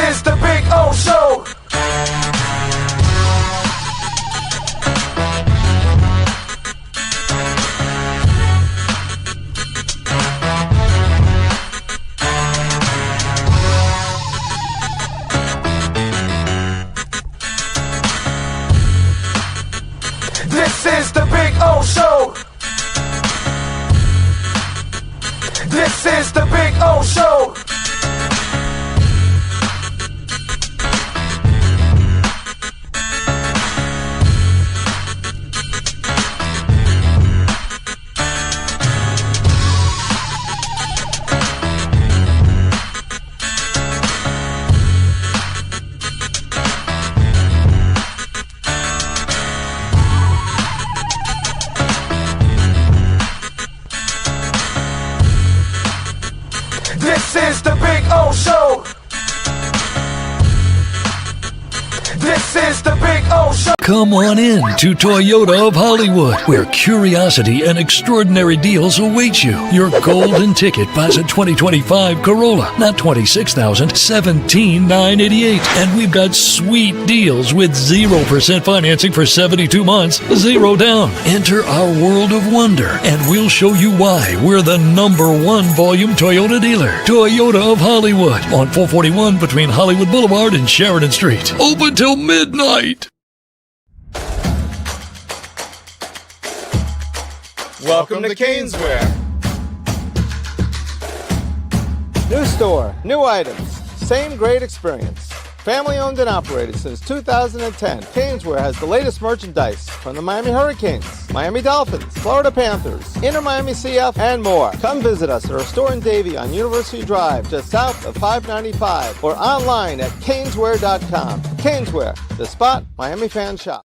is the Big O Show. This is the Big O Show. This is the Big O Show. This is the Big O Show. This is the Big O Show. Come on in to Toyota of Hollywood, where curiosity and extraordinary deals await you. Your golden ticket buys a 2025 Corolla, not $26,000, $17,988. And we've got sweet deals with 0% financing for 72 months, 0 down. Enter our world of wonder, and we'll show you why we're the #1 volume Toyota dealer. Toyota of Hollywood on 441 between Hollywood Boulevard and Sheridan Street. Open till midnight. Welcome to Caneswear. New store, new items, same great experience. Family owned and operated since 2010, Caneswear has the latest merchandise from the Miami Hurricanes, Miami Dolphins, Florida Panthers, Inter Miami CF, and more. Come visit us at our store in Davie on University Drive, just south of 595, or online at caneswear.com. Caneswear, the spot Miami fans shop.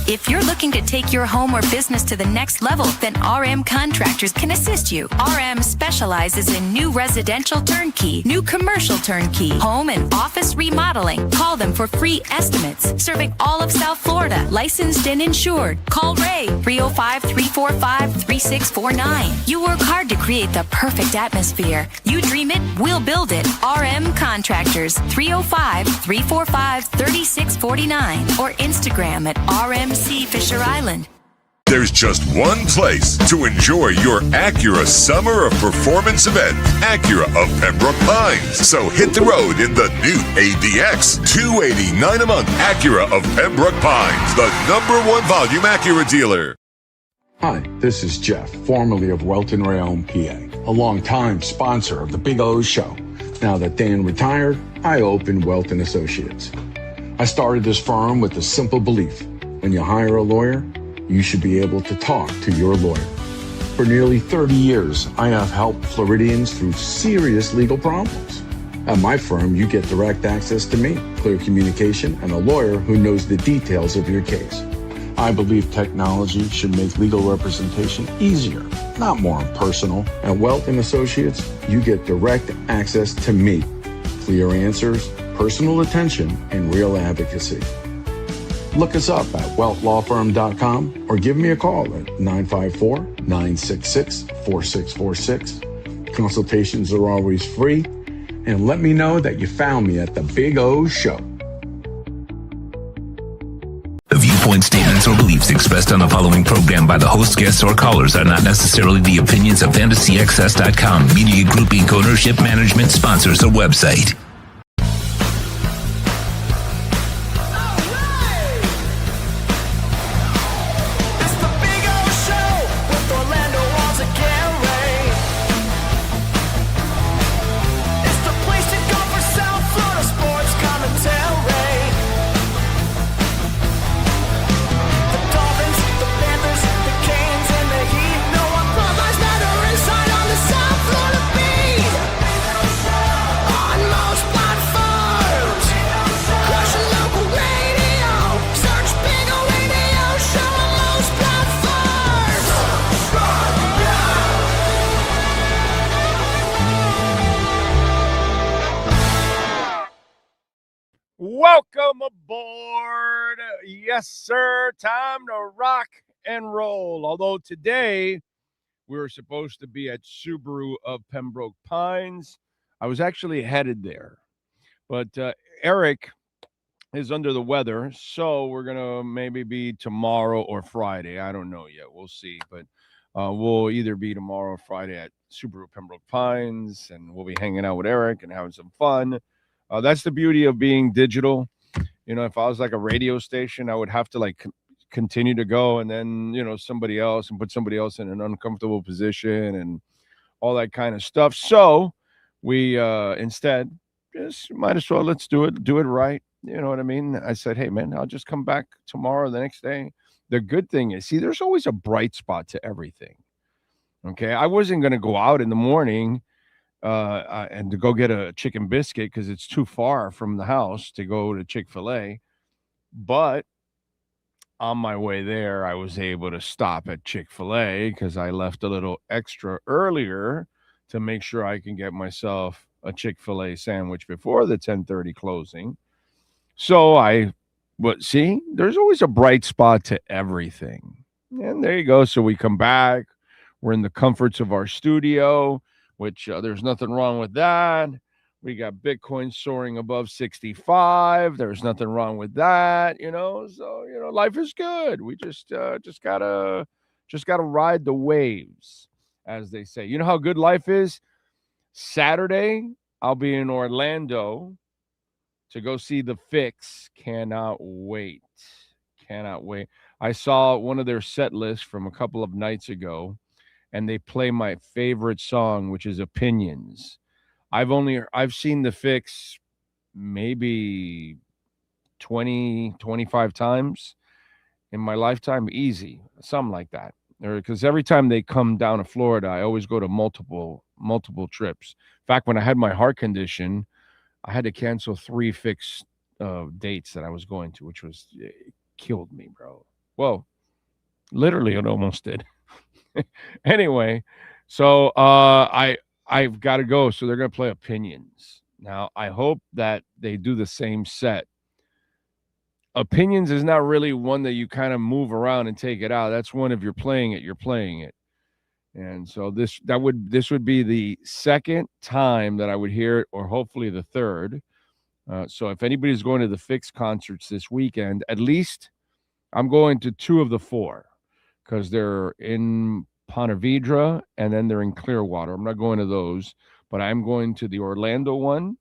If you're looking to take your home or business to the next level, then RM Contractors can assist you. RM specializes in new residential turnkey, new commercial turnkey, home and office remodeling. Call them for free estimates. Serving all of South Florida, licensed and insured. Call Ray, 305-345-3649. You work hard to create the perfect atmosphere. You dream it, we'll build it. RM Contractors, 305-345-3649. Or Instagram at RMC Fisher Island. There's just one place to enjoy your Acura Summer of Performance event, Acura of Pembroke Pines. So hit the road in the new ADX, $289 a month. Acura of Pembroke Pines, the #1 volume Acura dealer. Hi, this is Jeff, formerly of Welton Rayon, PA, a longtime sponsor of the Big O Show. Now that Dan retired, I opened Welton Associates. I started this firm with a simple belief. When you hire a lawyer, you should be able to talk to your lawyer. For nearly 30 years, I have helped Floridians through serious legal problems. At my firm, you get direct access to me, clear communication, and a lawyer who knows the details of your case. I believe technology should make legal representation easier, not more impersonal. At Welton Associates, you get direct access to me, clear answers, personal attention, and real advocacy. Look us up at weltlawfirm.com or give me a call at 954-966-4646. Consultations are always free. And let me know that you found me at the Big O Show. The viewpoints, statements, or beliefs expressed on the following program by the host, guests, or callers are not necessarily the opinions of FantasyAccess.com, Media Group Inc. ownership, management, sponsors, or website. Welcome aboard. Yes, sir. Time to rock and roll. Although today we were supposed to be at Subaru of Pembroke Pines, I was actually headed there. But Eric is under the weather, so we're going to maybe be tomorrow or Friday. I don't know yet. We'll see. But we'll either be tomorrow or Friday at Subaru Pembroke Pines, and we'll be hanging out with Eric and having some fun. That's the beauty of being digital. If I was like a radio station, I would have to like continue to go, and then somebody else, and put somebody else in an uncomfortable position and all that kind of stuff. So we instead just might as well let's do it right. You know what I mean? I said, hey man, I'll just come back tomorrow, the next day. The good thing is, see, there's always a bright spot to everything. Okay, I wasn't going to go out in the morning and to go get a chicken biscuit because it's too far from the house to go to Chick-fil-A. But on my way there, I was able to stop at Chick-fil-A because I left a little extra earlier to make sure I can get myself a Chick-fil-A sandwich before the 10:30 closing. So see, there's always a bright spot to everything. And there you go. So we come back. We're in the comforts of our studio, which there's nothing wrong with that. We got Bitcoin soaring above 65. There's nothing wrong with that, So, life is good. We just gotta ride the waves, as they say. You know how good life is? Saturday, I'll be in Orlando to go see The Fix. Cannot wait. I saw one of their set lists from a couple of nights ago, and they play my favorite song, which is Opinions. I've seen The Fix maybe 20, 25 times in my lifetime, easy, something like that. Because every time they come down to Florida, I always go to multiple trips. In fact, when I had my heart condition, I had to cancel 3 Fix dates that I was going to, which it killed me, bro. Well, literally, it almost did. Anyway, so I've got to go. So they're going to play Opinions. Now, I hope that they do the same set. Opinions is not really one that you kind of move around and take it out. That's one, if you're playing it. And so this would be the second time that I would hear it, or hopefully the third. So if anybody's going to the Fix concerts this weekend, at least I'm going to 2 of the 4 because they're in Ponte Vedra and then they're in Clearwater. I'm not going to those, but I'm going to the Orlando one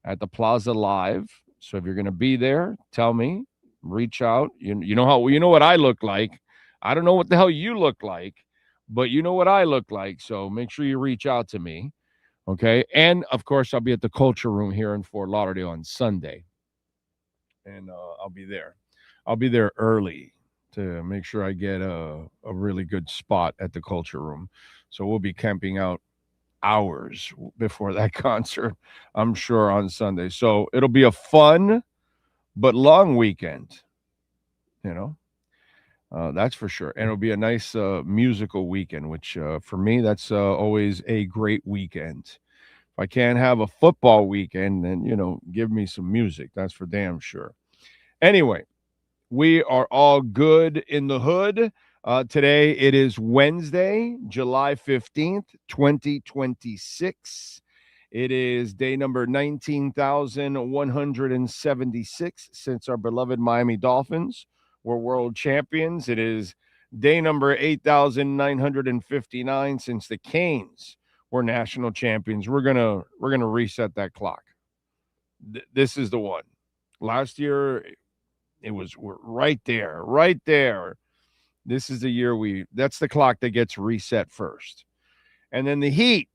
at the Plaza Live. So if you're going to be there, tell me, reach out. You know what I look like. I don't know what the hell you look like, but you know what I look like. So make sure you reach out to me. Okay. And of course, I'll be at the Culture Room here in Fort Lauderdale on Sunday. And I'll be there. I'll be there early to make sure I get a really good spot at the Culture Room. So we'll be camping out hours before that concert, I'm sure, on Sunday. So it'll be a fun but long weekend, that's for sure. And it'll be a nice musical weekend, which for me, that's always a great weekend. If I can't have a football weekend, then, give me some music. That's for damn sure. Anyway, we are all good in the hood. Today, it is Wednesday, July 15th, 2026. It is day number 19,176 since our beloved Miami Dolphins were world champions. It is day number 8,959 since the Canes were national champions. We're gonna reset that clock. This is the one. Last year, we're right there. This is the year that's the clock that gets reset first. And then the Heat,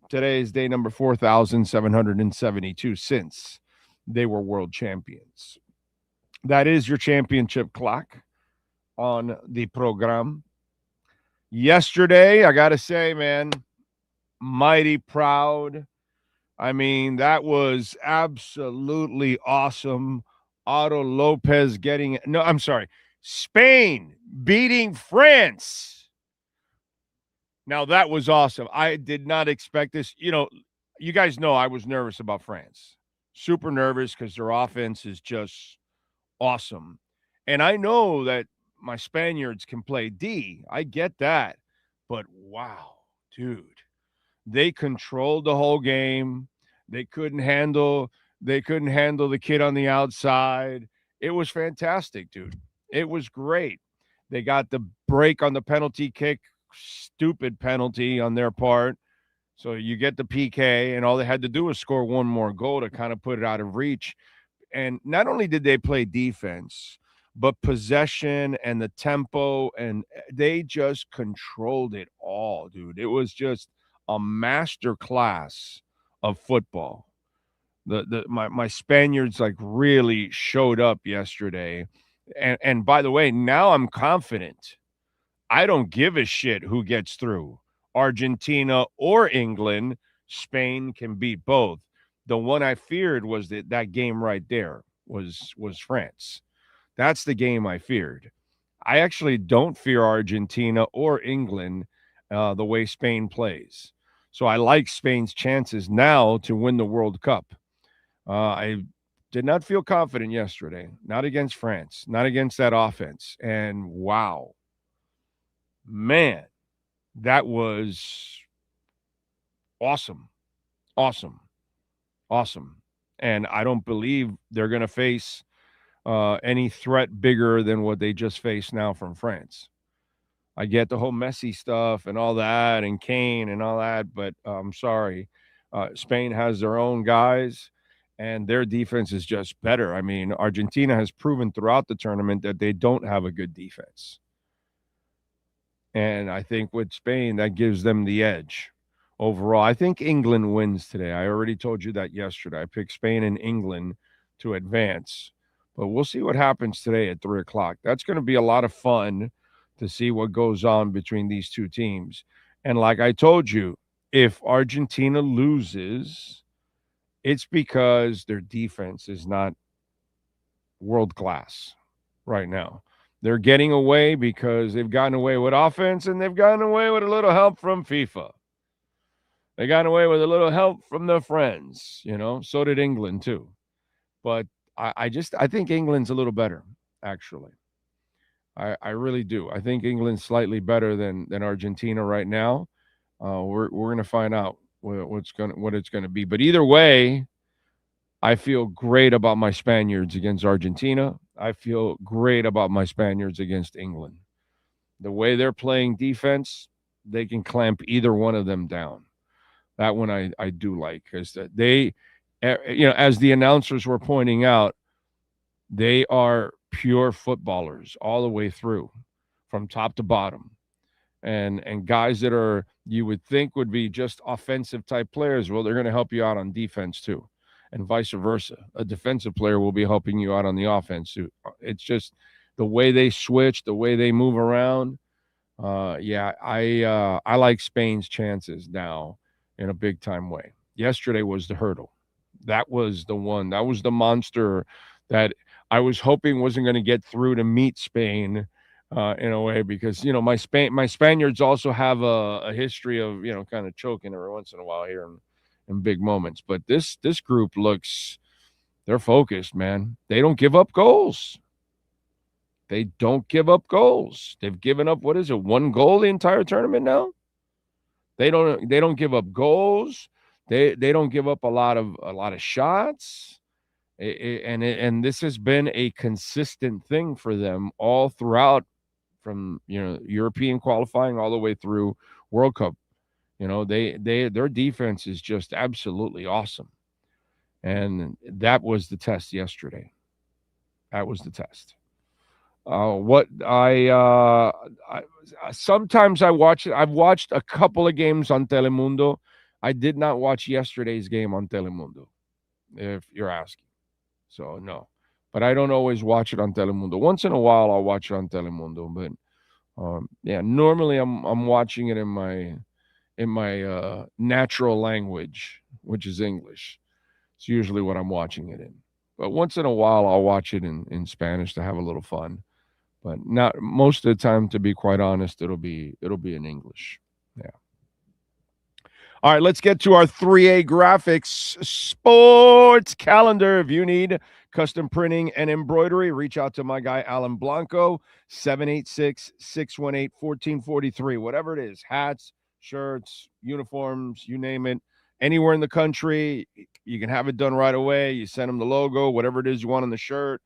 today is day number 4,772 since they were world champions. That is your championship clock on the program. Yesterday, I got to say, man, mighty proud. I mean, that was absolutely awesome. Otto Lopez Spain beating France. Now, that was awesome. I did not expect this. You guys know I was nervous about France. Super nervous because their offense is just awesome. And I know that my Spaniards can play D. I get that. But wow, dude. They controlled the whole game. They couldn't handle They couldn't handle the kid on the outside. It was fantastic, dude. It was great. They got the break on the penalty kick, stupid penalty on their part. So you get the PK, and all they had to do was score one more goal to kind of put it out of reach. And not only did they play defense, but possession and the tempo, and they just controlled it all, dude. It was just a master class of football. My Spaniards like really showed up yesterday. And by the way, now I'm confident. I don't give a shit who gets through. Argentina or England, Spain can beat both. The one I feared was that game right there was France. That's the game I feared. I actually don't fear Argentina or England the way Spain plays. So I like Spain's chances now to win the World Cup. I did not feel confident yesterday, not against France, not against that offense. And wow, man, that was awesome. And I don't believe they're going to face any threat bigger than what they just faced now from France. I get the whole Messi stuff and all that and Kane and all that, but I'm sorry. Spain has their own guys, and their defense is just better. I mean, Argentina has proven throughout the tournament that they don't have a good defense. And I think with Spain, that gives them the edge overall. I think England wins today. I already told you that yesterday. I picked Spain and England to advance. But we'll see what happens today at 3 o'clock. That's going to be a lot of fun to see what goes on between these two teams. And like I told you, if Argentina loses, it's because their defense is not world class right now. They're getting away because they've gotten away with offense, and they've gotten away with a little help from FIFA. They got away with a little help from their friends, So did England too. But I think England's a little better, actually. I really do. I think England's slightly better than Argentina right now. We're going to find out what it's going to be. But either way, I feel great about my Spaniards against Argentina. I feel great about my Spaniards against England. The way they're playing defense, they can clamp either one of them down. That one I do like, because they, as the announcers were pointing out, they are pure footballers all the way through, from top to bottom. And guys that are, you would think would be just offensive type players, well, they're going to help you out on defense too. And vice versa. A defensive player will be helping you out on the offense too. It's just the way they switch, the way they move around. I like Spain's chances now in a big time way. Yesterday was the hurdle. That was the one. That was the monster that I was hoping wasn't going to get through to meet Spain in a way, because, my Spaniards also have a history of, kind of choking every once in a while here in big moments. But this group they're focused, man. They don't give up goals. They don't give up goals. They've given up, what is it, 1 goal the entire tournament now? They don't give up goals. They don't give up a lot of shots. And this has been a consistent thing for them all throughout, from European qualifying all the way through World Cup. Their defense is just absolutely awesome. And that was the test yesterday. That was the test. Sometimes I watch it. I've watched a couple of games on Telemundo. I did not watch yesterday's game on Telemundo, if you're asking. So no, but I don't always watch it on Telemundo. Once in a while, I'll watch it on Telemundo. But normally I'm watching it in my natural language, which is English. It's usually what I'm watching it in. But once in a while, I'll watch it in Spanish to have a little fun. But not most of the time, to be quite honest, it'll be in English. Yeah. All right, let's get to our 3A Graphics sports calendar. If you need custom printing and embroidery, reach out to my guy, Alan Blanco, 786-618-1443. Whatever it is, hats, shirts, uniforms, you name it. anywhere in the country. You can have it done right away. You send them the logo, whatever it is you want on the shirt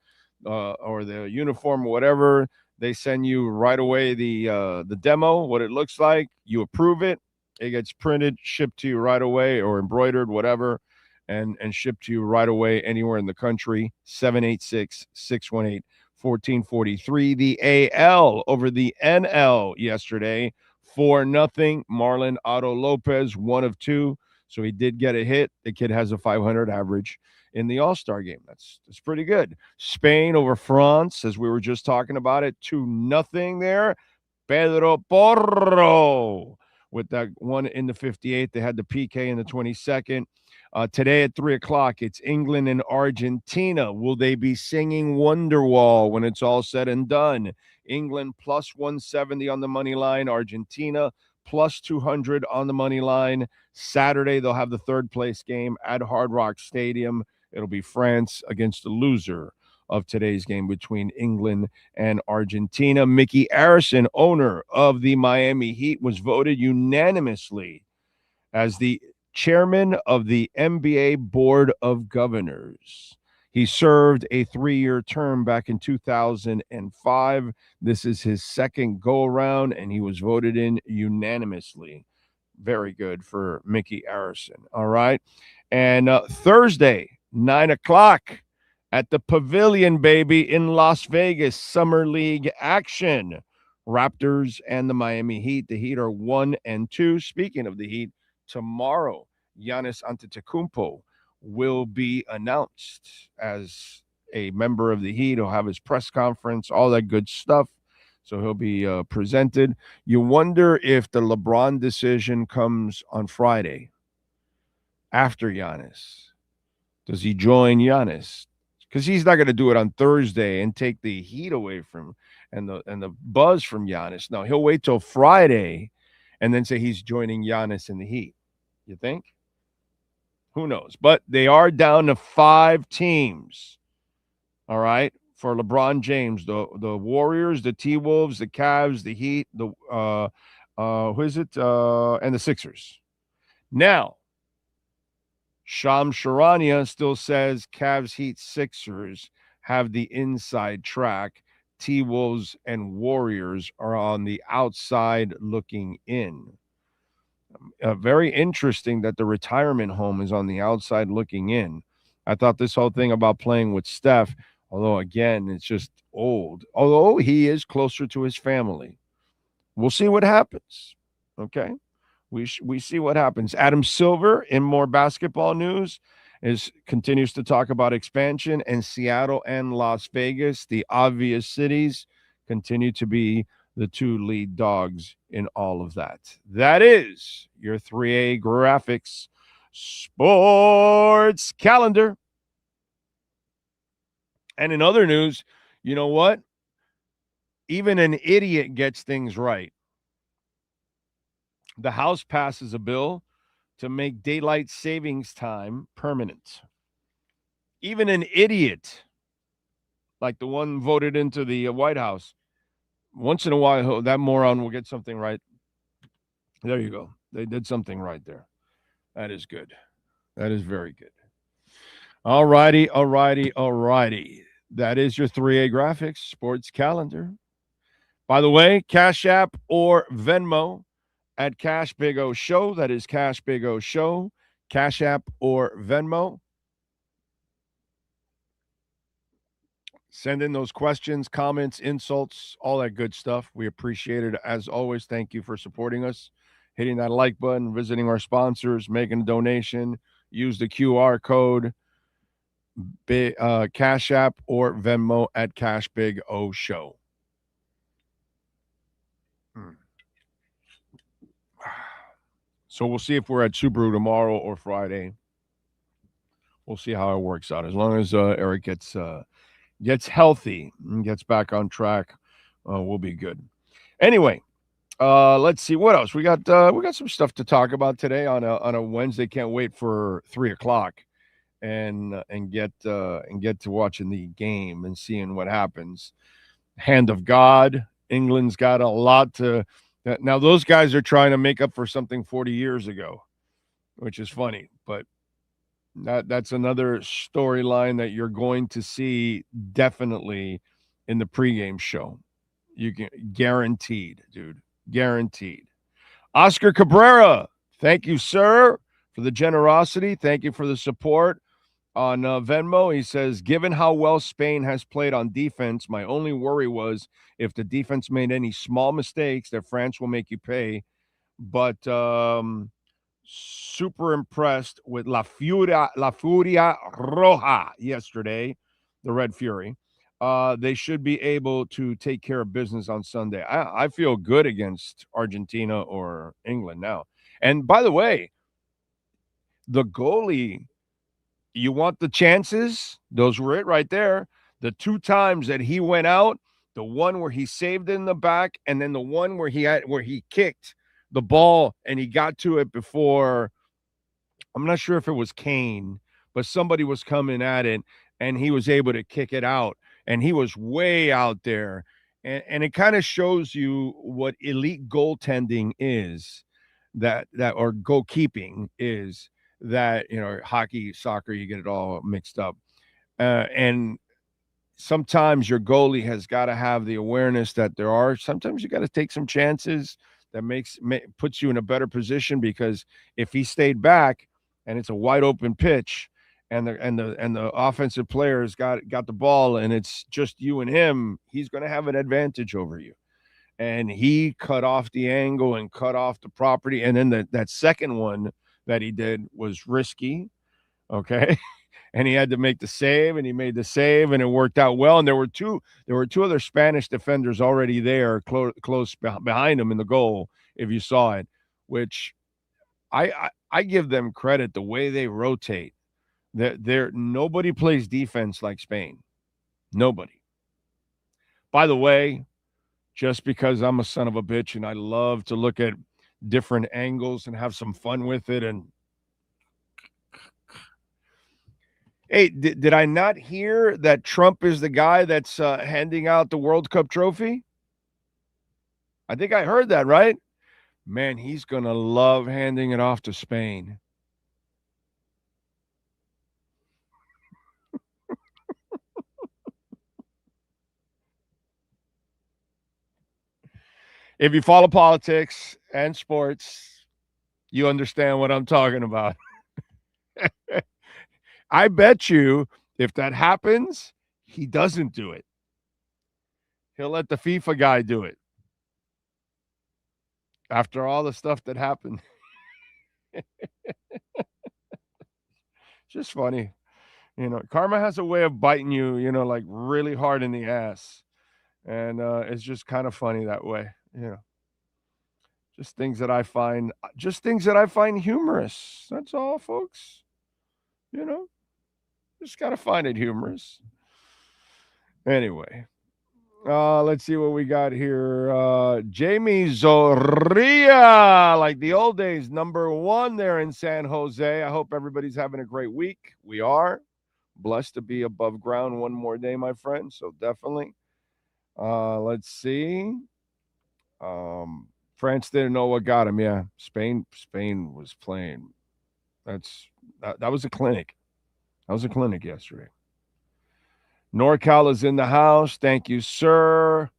or the uniform or whatever. They send you right away the demo, what it looks like. You approve it. It gets printed, shipped to you right away, or embroidered, whatever, and shipped to you right away anywhere in the country. 786-618-1443. The AL over the NL yesterday. 4-0. Marlon Otto Lopez, 1 of 2. So he did get a hit. The kid has a 500 average in the All-Star game. That's pretty good. Spain over France, as we were just talking about it, 2-0 there. Pedro Porro with that one in the 58th. They had the PK in the 22nd. Today at 3 o'clock, it's England and Argentina. Will they be singing Wonderwall when it's all said and done? England plus 170 on the money line. Argentina plus 200 on the money line. Saturday, they'll have the third place game at Hard Rock Stadium. It'll be France against the loser of today's game between England and Argentina. Mickey Arison, owner of the Miami Heat, was voted unanimously as the chairman of the NBA Board of Governors. He served a 3-year term back in 2005. This is his second go-around, and he was voted in unanimously. Very good for Mickey Arison. All right. And Thursday, 9 o'clock at the Pavilion, baby, in Las Vegas, Summer League action. Raptors and the Miami Heat. The Heat are 1-2. Speaking of the Heat, tomorrow, Giannis Antetokounmpo will be announced as a member of the Heat. He'll have his press conference, all that good stuff. So he'll be presented. You wonder if the LeBron decision comes on Friday after Giannis. Does he join Giannis? Because he's not going to do it on Thursday and take the heat away from and the buzz from Giannis. No, he'll wait till Friday and then say he's joining Giannis in the Heat. You think? Who knows? But they are down to 5 teams. All right, for LeBron James, the Warriors, the T-Wolves, the Cavs, the Heat, and the Sixers. Now, Shams Charania still says Cavs, Heat, Sixers have the inside track. T-Wolves and Warriors are on the outside looking in. Very interesting that the retirement home is on the outside looking in. I thought this whole thing about playing with Steph, although, again, it's just old. Although he is closer to his family. We'll see what happens. Okay? We see what happens. Adam Silver, in more basketball news, continues to talk about expansion, and Seattle and Las Vegas, the obvious cities, continue to be the 2 lead dogs in all of that. That is your 3A Graphics Sports Calendar. And in other news, you know what? Even an idiot gets things right. The House passes a bill to make daylight savings time permanent. Even an idiot, like the one voted into the White House, once in a while, that moron will get something right. There you go. They did something right there. That is good. That is very good. All righty. That is your 3A Graphics Sports Calendar. By the way, Cash App or Venmo at Cash Big O Show. That is Cash Big O Show. Cash App or Venmo. Send in those questions, comments, insults, all that good stuff. We appreciate it. As always, thank you for supporting us, hitting that like button, visiting our sponsors, making a donation. Use the QR code, Cash App or Venmo at Cash Big O Show. So we'll see if we're at Subaru tomorrow or Friday. We'll see how it works out. As long as Eric gets healthy and gets back on track, we'll be good. Anyway, let's see what else we got. We got some stuff to talk about today on a Wednesday. Can't wait for 3 o'clock and get to watching the game and seeing what happens. Hand of God. England's got a lot to. Now those guys are trying to make up for something 40 years ago. which is funny. But that's another storyline that you're going to see definitely in the pregame show. You can guaranteed, dude, guaranteed. Oscar Cabrera, thank you, sir, for the generosity. Thank you for the support on Venmo. He says, given how well Spain has played on defense, my only worry was if the defense made any small mistakes that France will make you pay. But super impressed with La Furia Roja yesterday, the Red Fury. They should be able to take care of business on Sunday. I feel good against Argentina or England now. And by the way, the goalie, you want the chances? Those were it right there. The 2 times that he went out, the one where he saved in the back, and then the one where he kicked the ball and he got to it before, I'm not sure if it was Kane, but somebody was coming at it and he was able to kick it out. And he was way out there. And it kind of shows you what elite goaltending is, that or goalkeeping is, that, hockey, soccer, you get it all mixed up. And sometimes your goalie has got to have the awareness that sometimes you got to take some chances that puts you in a better position, because if he stayed back and it's a wide open pitch and the offensive players got the ball and it's just you and him, he's going to have an advantage over you. And he cut off the angle and cut off the property. And then that second one that he did was risky. Okay. And he had to make the save, and he made the save, and it worked out well. And there were two other Spanish defenders already there close behind him in the goal, if you saw it, which I give them credit, the way they rotate. Nobody plays defense like Spain. Nobody. By the way, just because I'm a son of a bitch and I love to look at different angles and have some fun with it. And hey, did I not hear that Trump is the guy that's handing out the World Cup trophy? I think I heard that, right? Man, he's going to love handing it off to Spain. If you follow politics and sports, you understand what I'm talking about. I bet you if that happens, he doesn't do it. He'll let the FIFA guy do it. After all the stuff that happened. Just funny. Karma has a way of biting you, like really hard in the ass. And it's just kind of funny that way. Just things that I find humorous. That's all, folks. Just gotta find it humorous. Anyway, let's see what we got here. Jamie Zoria, like the old days, #1 there in San Jose. I hope everybody's having a great week. We are blessed to be above ground one more day, my friend. So definitely. Let's see. France didn't know what got him. Yeah, Spain was playing. That was a clinic. That was a clinic yesterday. NorCal is in the house. Thank you, sir.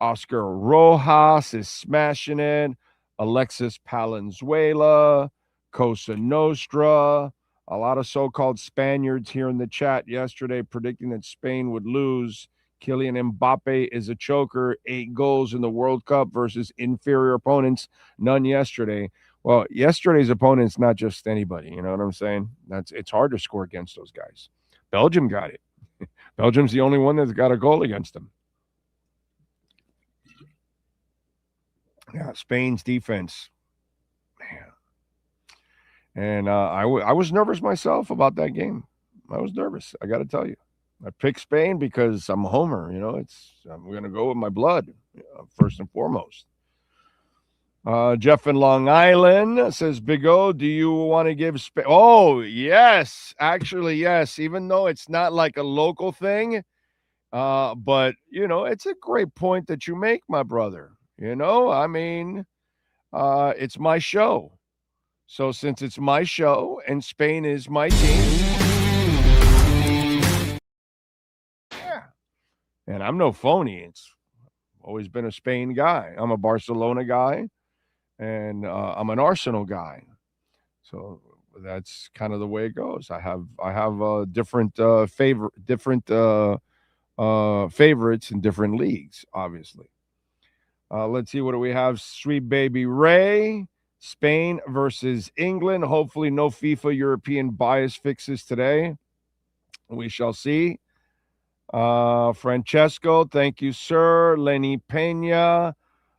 Oscar Rojas is smashing it. Alexis Palenzuela, Cosa Nostra. A lot of so-called Spaniards here in the chat yesterday predicting that Spain would lose. Kylian Mbappe is a choker. 8 goals in the World Cup versus inferior opponents. None yesterday. Well, yesterday's opponent's not just anybody. You know what I'm saying? It's hard to score against those guys. Belgium got it. Belgium's the only one that's got a goal against them. Yeah, Spain's defense. Man. And I was nervous myself about that game. I was nervous. I got to tell you. I picked Spain because I'm a homer. I'm going to go with my blood first and foremost. Jeff in Long Island says, Big O, do you want to give Spain? Oh, yes. Actually, yes. Even though it's not like a local thing. But, it's a great point that you make, my brother. It's my show. So since it's my show and Spain is my team, yeah. And I'm no phony. It's always been a Spain guy. I'm a Barcelona guy, and I'm an Arsenal guy. So that's kind of the way it goes. I have different favorites in different leagues, obviously. Let's see, what do we have? Sweet Baby Ray, Spain versus England. Hopefully no FIFA European bias fixes today. We shall see. Francesco, thank you, sir. Lenny Pena.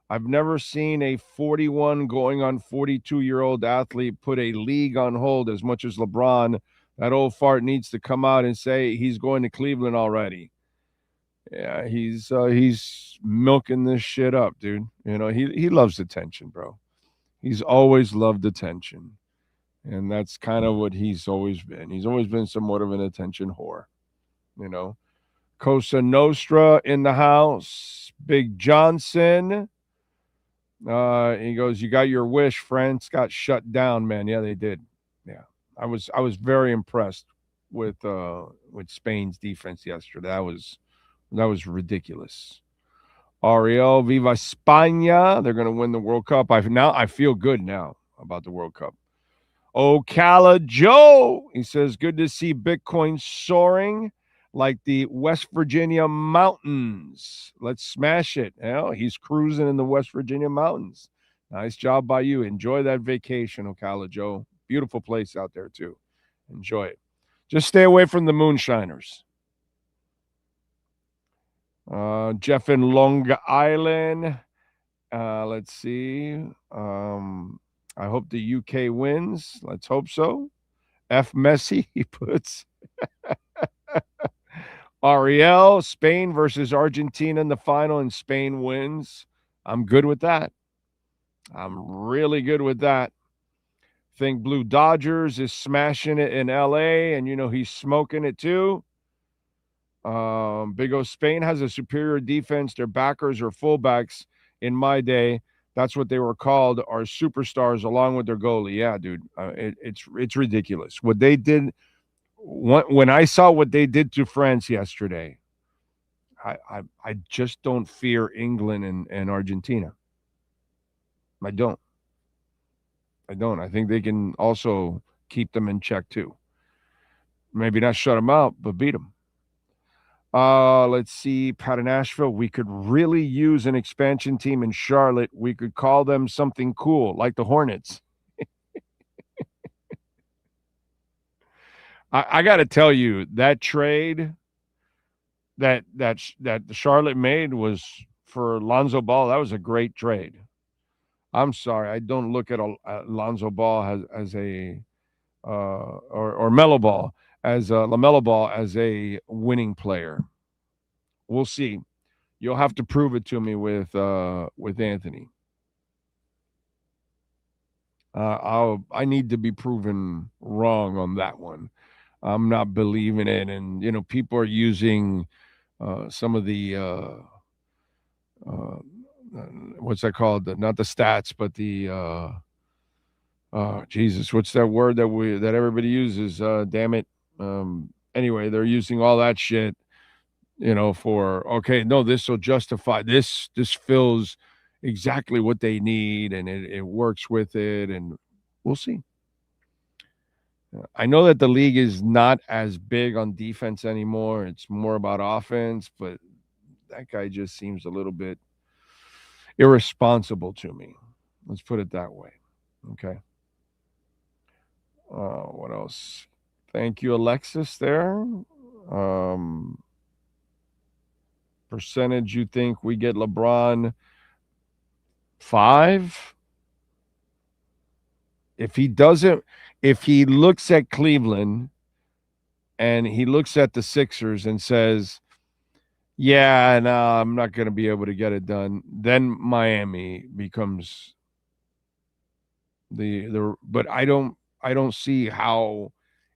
I've never seen a 41 going on 42-year-old athlete put a league on hold as much as LeBron. That old fart needs to come out and say he's going to Cleveland already. Yeah, he's milking this shit up, dude. You know, he loves attention, bro. He's always loved attention. And that's kind of what he's always been. He's always been somewhat of an attention whore. You know. Cosa Nostra in the house. Big Johnson. He goes, you got your wish, France got shut down, man. Yeah, they did. Yeah. I was very impressed with Spain's defense yesterday. That was ridiculous. Ariel, Viva España. They're going to win the World Cup. I feel good now about the World Cup. Ocala Joe, he says, good to see Bitcoin soaring like the West Virginia mountains. Let's smash it. You know, he's cruising in the West Virginia mountains. Nice job by you. Enjoy that vacation, Ocala Joe. Beautiful place out there, too. Enjoy it. Just stay away from the moonshiners. Jeff in Long Island. Let's see. I hope the UK wins. Let's hope so. F. Messi, he puts. Ariel, Spain versus Argentina in the final, and Spain wins. I'm good with that. I'm really good with that. Think Blue Dodgers is smashing it in LA, and you know he's smoking it too. Big O, Spain has a superior defense. Their backers or fullbacks in my day, that's what they were called, are superstars along with their goalie. Yeah, dude, it's ridiculous what they did. When I saw what they did to France yesterday, I just don't fear England and Argentina. I don't. I think they can also keep them in check too. Maybe not shut them out, but beat them. Let's see, Pat in Nashville. We could really use an expansion team in Charlotte. We could call them something cool, like the Hornets. I got to tell you, that trade that Charlotte made was for Lonzo Ball. That was a great trade. I'm sorry, I don't look at Lonzo Ball as a or Melo Ball as LaMelo Ball as a winning player. We'll see. You'll have to prove it to me with Anthony. I need to be proven wrong on that one. I'm not believing it, and you know people are using some of the what's that called? Not the stats, but the Jesus, what's that word that everybody uses? Damn it. Anyway, they're using all that shit, you know, for okay, no, this will justify this. This fills exactly what they need, and it works with it, and we'll see. I know that the league is not as big on defense anymore. It's more about offense, but that guy just seems a little bit irresponsible to me. Let's put it that way. Okay. What else? Thank you, Alexis, there. Percentage you think we get LeBron 5? If he looks at Cleveland and he looks at the Sixers and says, yeah, no, I'm not going to be able to get it done, then Miami becomes but I don't see how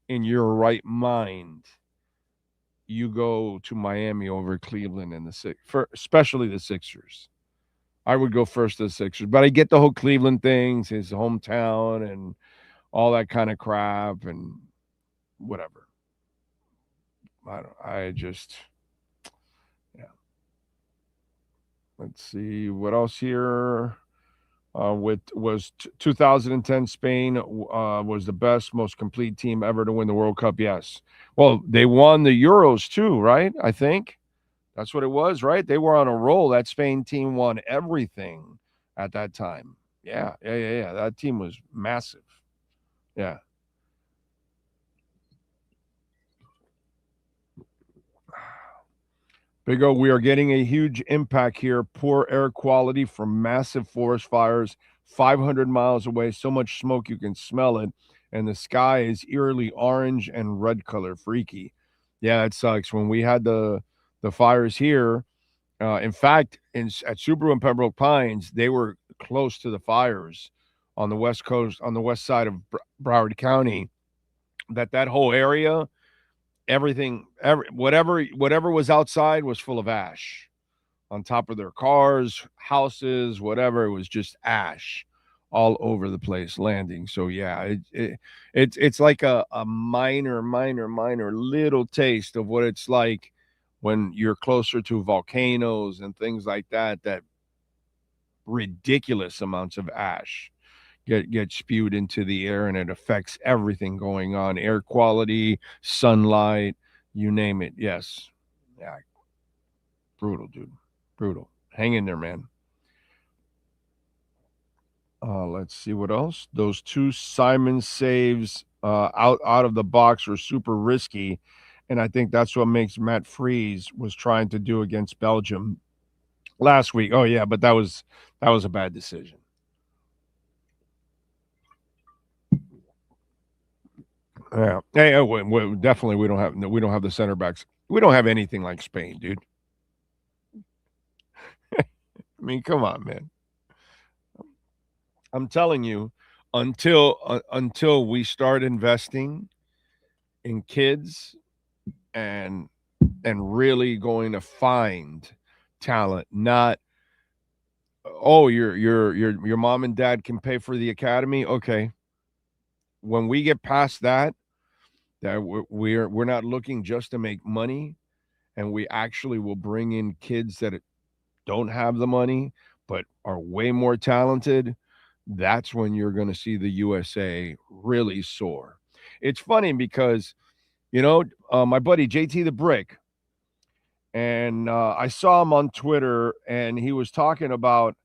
in your right mind you go to Miami over Cleveland and especially the Sixers. I would go first to the Sixers, but I get the whole Cleveland things, his hometown, and all that kind of crap and whatever. I just, yeah. Let's see what else here. 2010 Spain was the best, most complete team ever to win the World Cup. Yes. Well, they won the Euros too, right? I think that's what it was, right? They were on a roll. That Spain team won everything at that time. Yeah. That team was massive. Yeah. Big O, we are getting a huge impact here. Poor air quality from massive forest fires 500 miles away. So much smoke you can smell it. And the sky is eerily orange and red color. Freaky. Yeah, it sucks. When we had the fires here, in fact, at Subaru and Pembroke Pines, they were close to the fires on the west coast, on the west side of Broward County. That whole area, everything, whatever was outside was full of ash on top of their cars, houses, whatever. It was just ash all over the place landing. So yeah, it's like a minor little taste of what it's like when you're closer to volcanoes and things like that ridiculous amounts of ash get spewed into the air, and it affects everything going on, air quality, sunlight, you name it. Yes. Yeah. Brutal, dude. Brutal. Hang in there, man. Let's see what else. Those 2 Simon saves out of the box were super risky, and I think that's what makes Matt Freese was trying to do against Belgium last week. Oh yeah, but that was a bad decision. Yeah. Hey, definitely we don't have the center backs. We don't have anything like Spain, dude. I mean, come on, man. I'm telling you, until we start investing in kids and really going to find talent, not your mom and dad can pay for the academy. Okay. When we get past that we're not looking just to make money, and we actually will bring in kids that don't have the money but are way more talented. That's when you're going to see the USA really soar. It's funny because, my buddy JT the Brick, and I saw him on Twitter, and he was talking about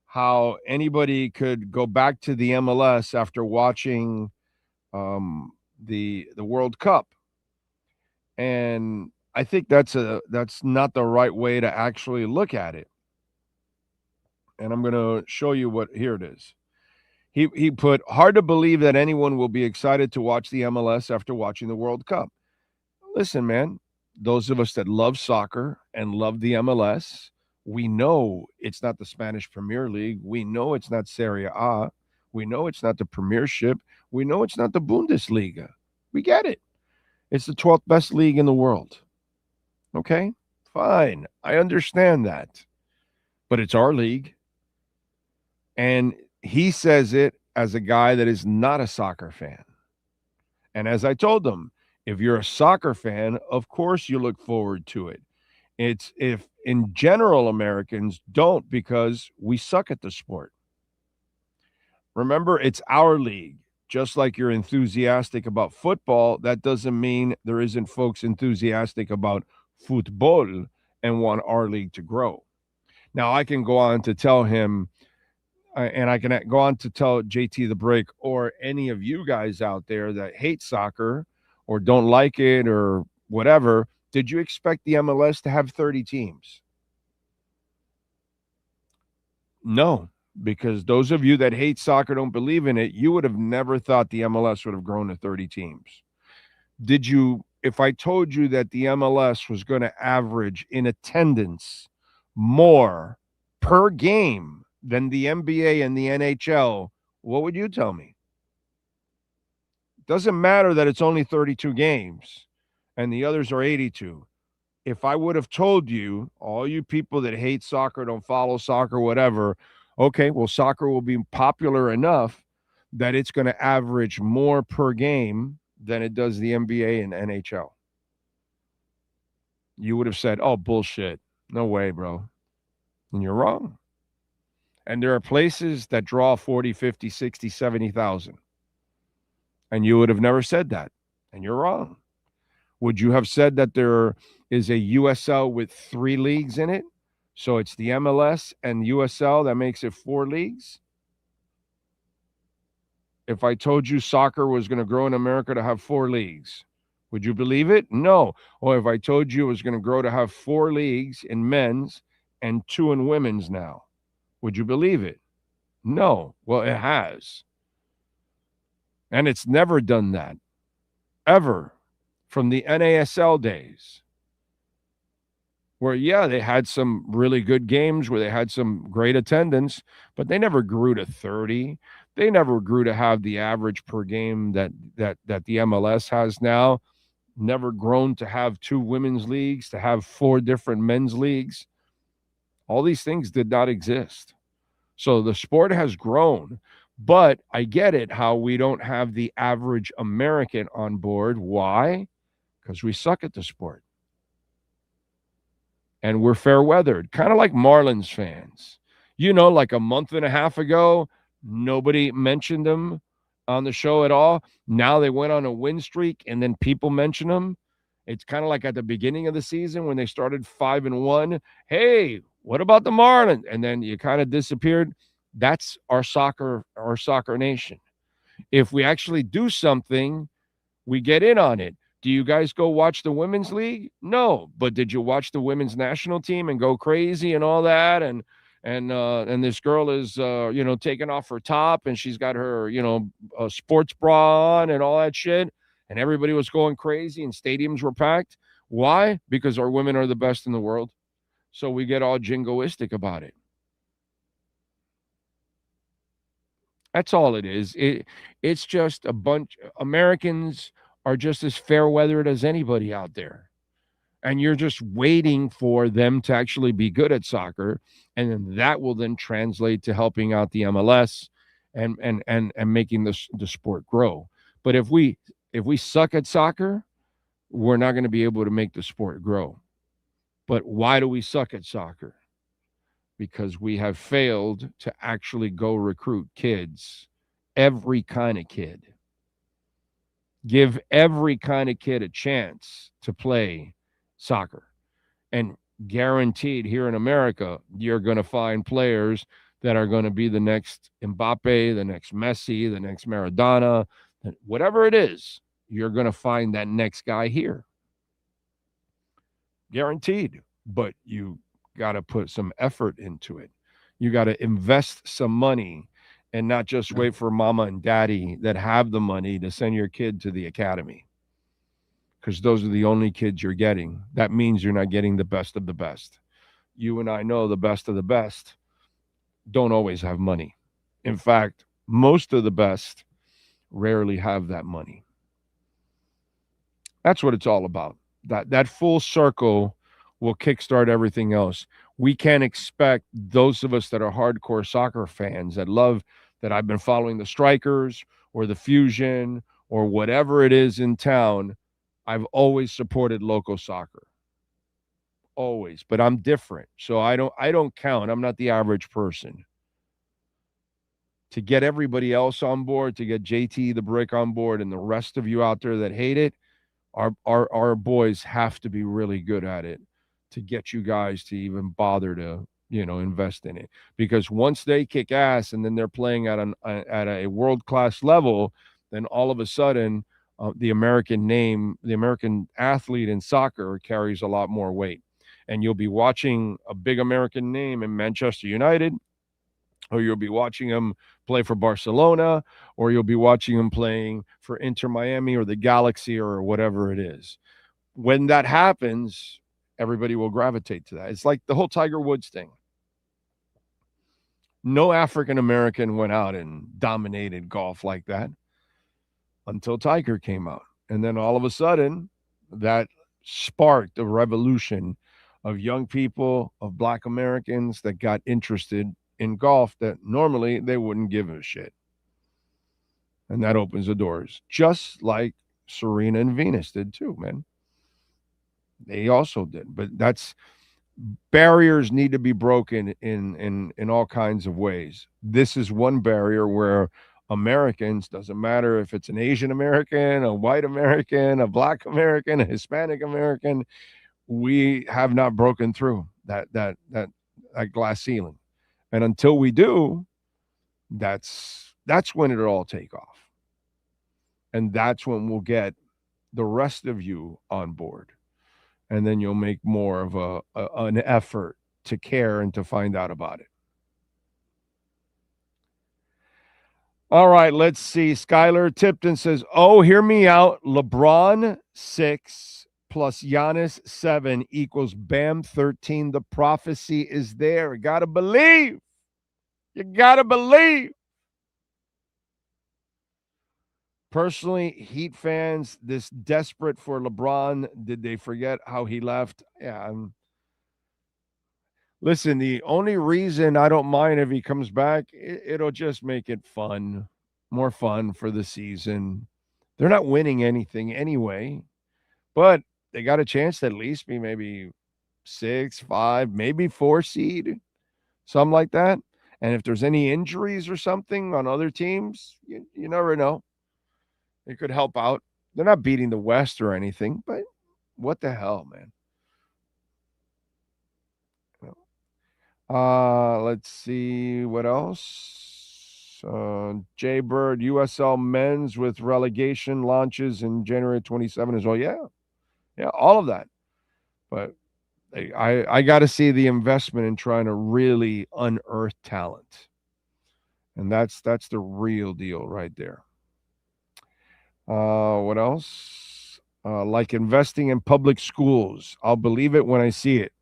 how anybody could go back to the MLS after watching the World Cup. And I think that's not the right way to actually look at it. And I'm going to show you what, here it is. He put, hard to believe that anyone will be excited to watch the MLS after watching the World Cup. Listen, man, those of us that love soccer and love the MLS, we know it's not the Spanish Premier League. We know it's not Serie A. We know it's not the Premiership. We know it's not the Bundesliga. We get it. It's the 12th best league in the world. Okay, fine. I understand that. But it's our league. And he says it as a guy that is not a soccer fan. And as I told him, if you're a soccer fan, of course you look forward to it. It's if in general Americans don't, because we suck at the sport. Remember, it's our league. Just like you're enthusiastic about football, that doesn't mean there isn't folks enthusiastic about football and want our league to grow. Now, I can go on to tell him, and I can go on to tell JT the Break or any of you guys out there that hate soccer or don't like it or whatever, did you expect the MLS to have 30 teams? No. Because those of you that hate soccer, don't believe in it, you would have never thought the MLS would have grown to 30 teams. Did you, if I told you that the MLS was going to average in attendance more per game than the NBA and the NHL, what would you tell me? Doesn't matter that it's only 32 games and the others are 82. If I would have told you, all you people that hate soccer, don't follow soccer, whatever, okay, well, soccer will be popular enough that it's going to average more per game than it does the NBA and NHL. You would have said, oh, bullshit. No way, bro. And you're wrong. And there are places that draw 40, 50, 60, 70,000. And you would have never said that. And you're wrong. Would you have said that there is a USL with 3 leagues in it? So it's the MLS and USL that makes it 4 leagues? If I told you soccer was going to grow in America to have 4 leagues, would you believe it? No. Or if I told you it was going to grow to have 4 leagues in men's and 2 in women's now, would you believe it? No. Well, it has. And it's never done that. Ever. From the NASL days. Where, yeah, they had some really good games where they had some great attendance, but they never grew to 30. They never grew to have the average per game that the MLS has now. Never grown to have 2 women's leagues, to have 4 different men's leagues. All these things did not exist. So the sport has grown, but I get it how we don't have the average American on board. Why? Because we suck at the sport. And we're fair weathered, kind of like Marlins fans. You know, like a month and a half ago, nobody mentioned them on the show at all. Now they went on a win streak and then people mention them. It's kind of like at the beginning of the season when they started 5-1. Hey, what about the Marlins? And then you kind of disappeared. That's our soccer nation. If we actually do something, we get in on it. Do you guys go watch the women's league? No. But did you watch the women's national team and go crazy and all that? And this girl is, taking off her top and she's got her, sports bra on and all that shit. And everybody was going crazy and stadiums were packed. Why? Because our women are the best in the world. So we get all jingoistic about it. That's all it is. It's just a bunch. Americans are just as fair-weathered as anybody out there. And you're just waiting for them to actually be good at soccer. And then that will then translate to helping out the MLS and making the sport grow. But if we suck at soccer, we're not going to be able to make the sport grow. But why do we suck at soccer? Because we have failed to actually go recruit kids, every kind of kid. Give every kind of kid a chance to play soccer. And guaranteed here in America, you're going to find players that are going to be the next Mbappe, the next Messi, the next Maradona, whatever it is, you're going to find that next guy here. Guaranteed. But you got to put some effort into it. You got to invest some money and not just wait for mama and daddy that have the money to send your kid to the academy. Because those are the only kids you're getting. That means you're not getting the best of the best. You and I know the best of the best don't always have money. In fact, most of the best rarely have that money. That's what it's all about. That full circle will kickstart everything else. We can't expect those of us that are hardcore soccer fans that love that I've been following the Strikers or the Fusion or whatever it is in town. I've always supported local soccer. Always. But I'm different. So I don't count. I'm not the average person. To get everybody else on board, to get JT the Brick on board and the rest of you out there that hate it, our boys have to be really good at it to get you guys to even bother to, invest in it. Because once they kick ass and then they're playing at a world-class level, then all of a sudden the American name, the American athlete in soccer carries a lot more weight. And you'll be watching a big American name in Manchester United, or you'll be watching him play for Barcelona, or you'll be watching him playing for Inter Miami or the Galaxy or whatever it is. When that happens, everybody will gravitate to that. It's like the whole Tiger Woods thing. No African American went out and dominated golf like that until Tiger came out. And then all of a sudden, that sparked a revolution of young people, of Black Americans that got interested in golf that normally they wouldn't give a shit. And that opens the doors, just like Serena and Venus did too, man. They also did. But barriers need to be broken in all kinds of ways. This is one barrier where Americans, doesn't matter if it's an Asian American, a white American, a black American, a Hispanic American, we have not broken through that glass ceiling. And until we do, that's when it'll all take off. And that's when we'll get the rest of you on board. And then you'll make more of an effort to care and to find out about it. All right, let's see. Skylar Tipton says, oh, hear me out. LeBron 6 plus Giannis 7 equals Bam 13. The prophecy is there. You got to believe. You got to believe. Personally, Heat fans, this desperate for LeBron, did they forget how he left? Yeah. Listen, the only reason I don't mind if he comes back, it'll just make it fun, more fun for the season. They're not winning anything anyway, but they got a chance to at least be maybe 6, 5, maybe 4 seed, something like that. And if there's any injuries or something on other teams, you never know. It could help out. They're not beating the West or anything, but what the hell, man? Let's see what else. Jay Bird, USL men's with relegation launches in January 27 as well. Yeah, all of that. But I got to see the investment in trying to really unearth talent, and that's the real deal right there. What else? Like investing in public schools. I'll believe it when I see it.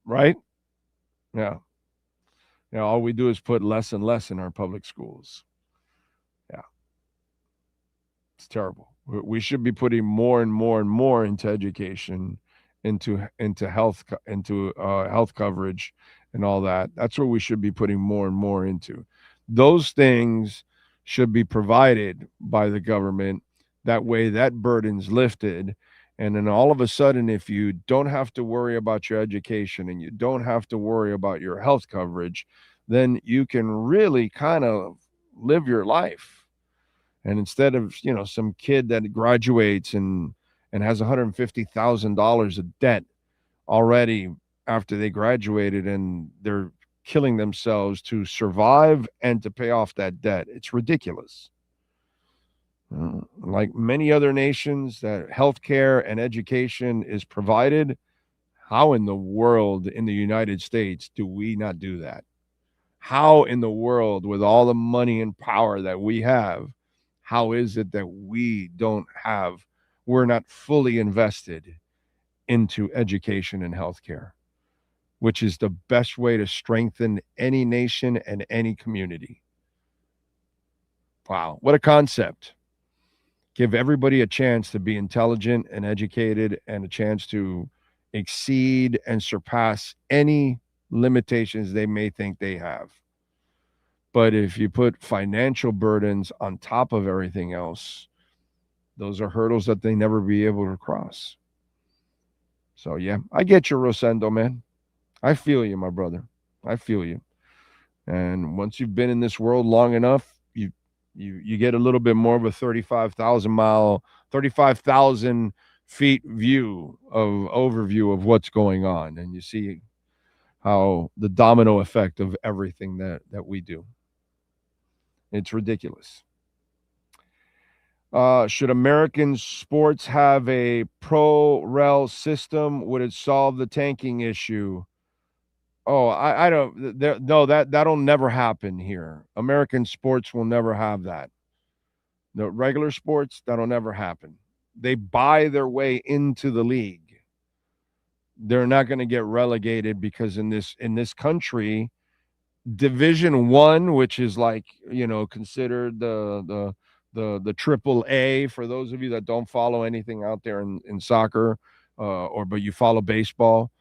Right? Yeah. All we do is put less and less in our public schools. Yeah. It's terrible. We should be putting more and more and more into education, into health, into health coverage and all that. That's what we should be putting more and more into. Those things should be provided by the government. That way that burden's lifted. And then all of a sudden, if you don't have to worry about your education and you don't have to worry about your health coverage, then you can really kind of live your life. And instead of, some kid that graduates and has $150,000 of debt already after they graduated and they're killing themselves to survive and to pay off that debt. It's ridiculous. Like many other nations that healthcare and education is provided, how in the world in the United States do we not do that? How in the world, with all the money and power that we have, how is it that we're not fully invested into education and healthcare, which is the best way to strengthen any nation and any community? Wow, what a concept. Give everybody a chance to be intelligent and educated and a chance to exceed and surpass any limitations they may think they have. But if you put financial burdens on top of everything else, those are hurdles that they never be able to cross. So, yeah, I get you, Rosendo, man. I feel you, my brother. I feel you. And once you've been in this world long enough, you get a little bit more of a 35,000 feet overview of what's going on. And you see how the domino effect of everything that we do. It's ridiculous. Should American sports have a pro-rel system? Would it solve the tanking issue? Oh, I don't. No, that'll never happen here. American sports will never have that. The regular sports, that'll never happen. They buy their way into the league. They're not going to get relegated because in this country, Division I, which is like considered the triple A for those of you that don't follow anything out there in soccer, but you follow baseball.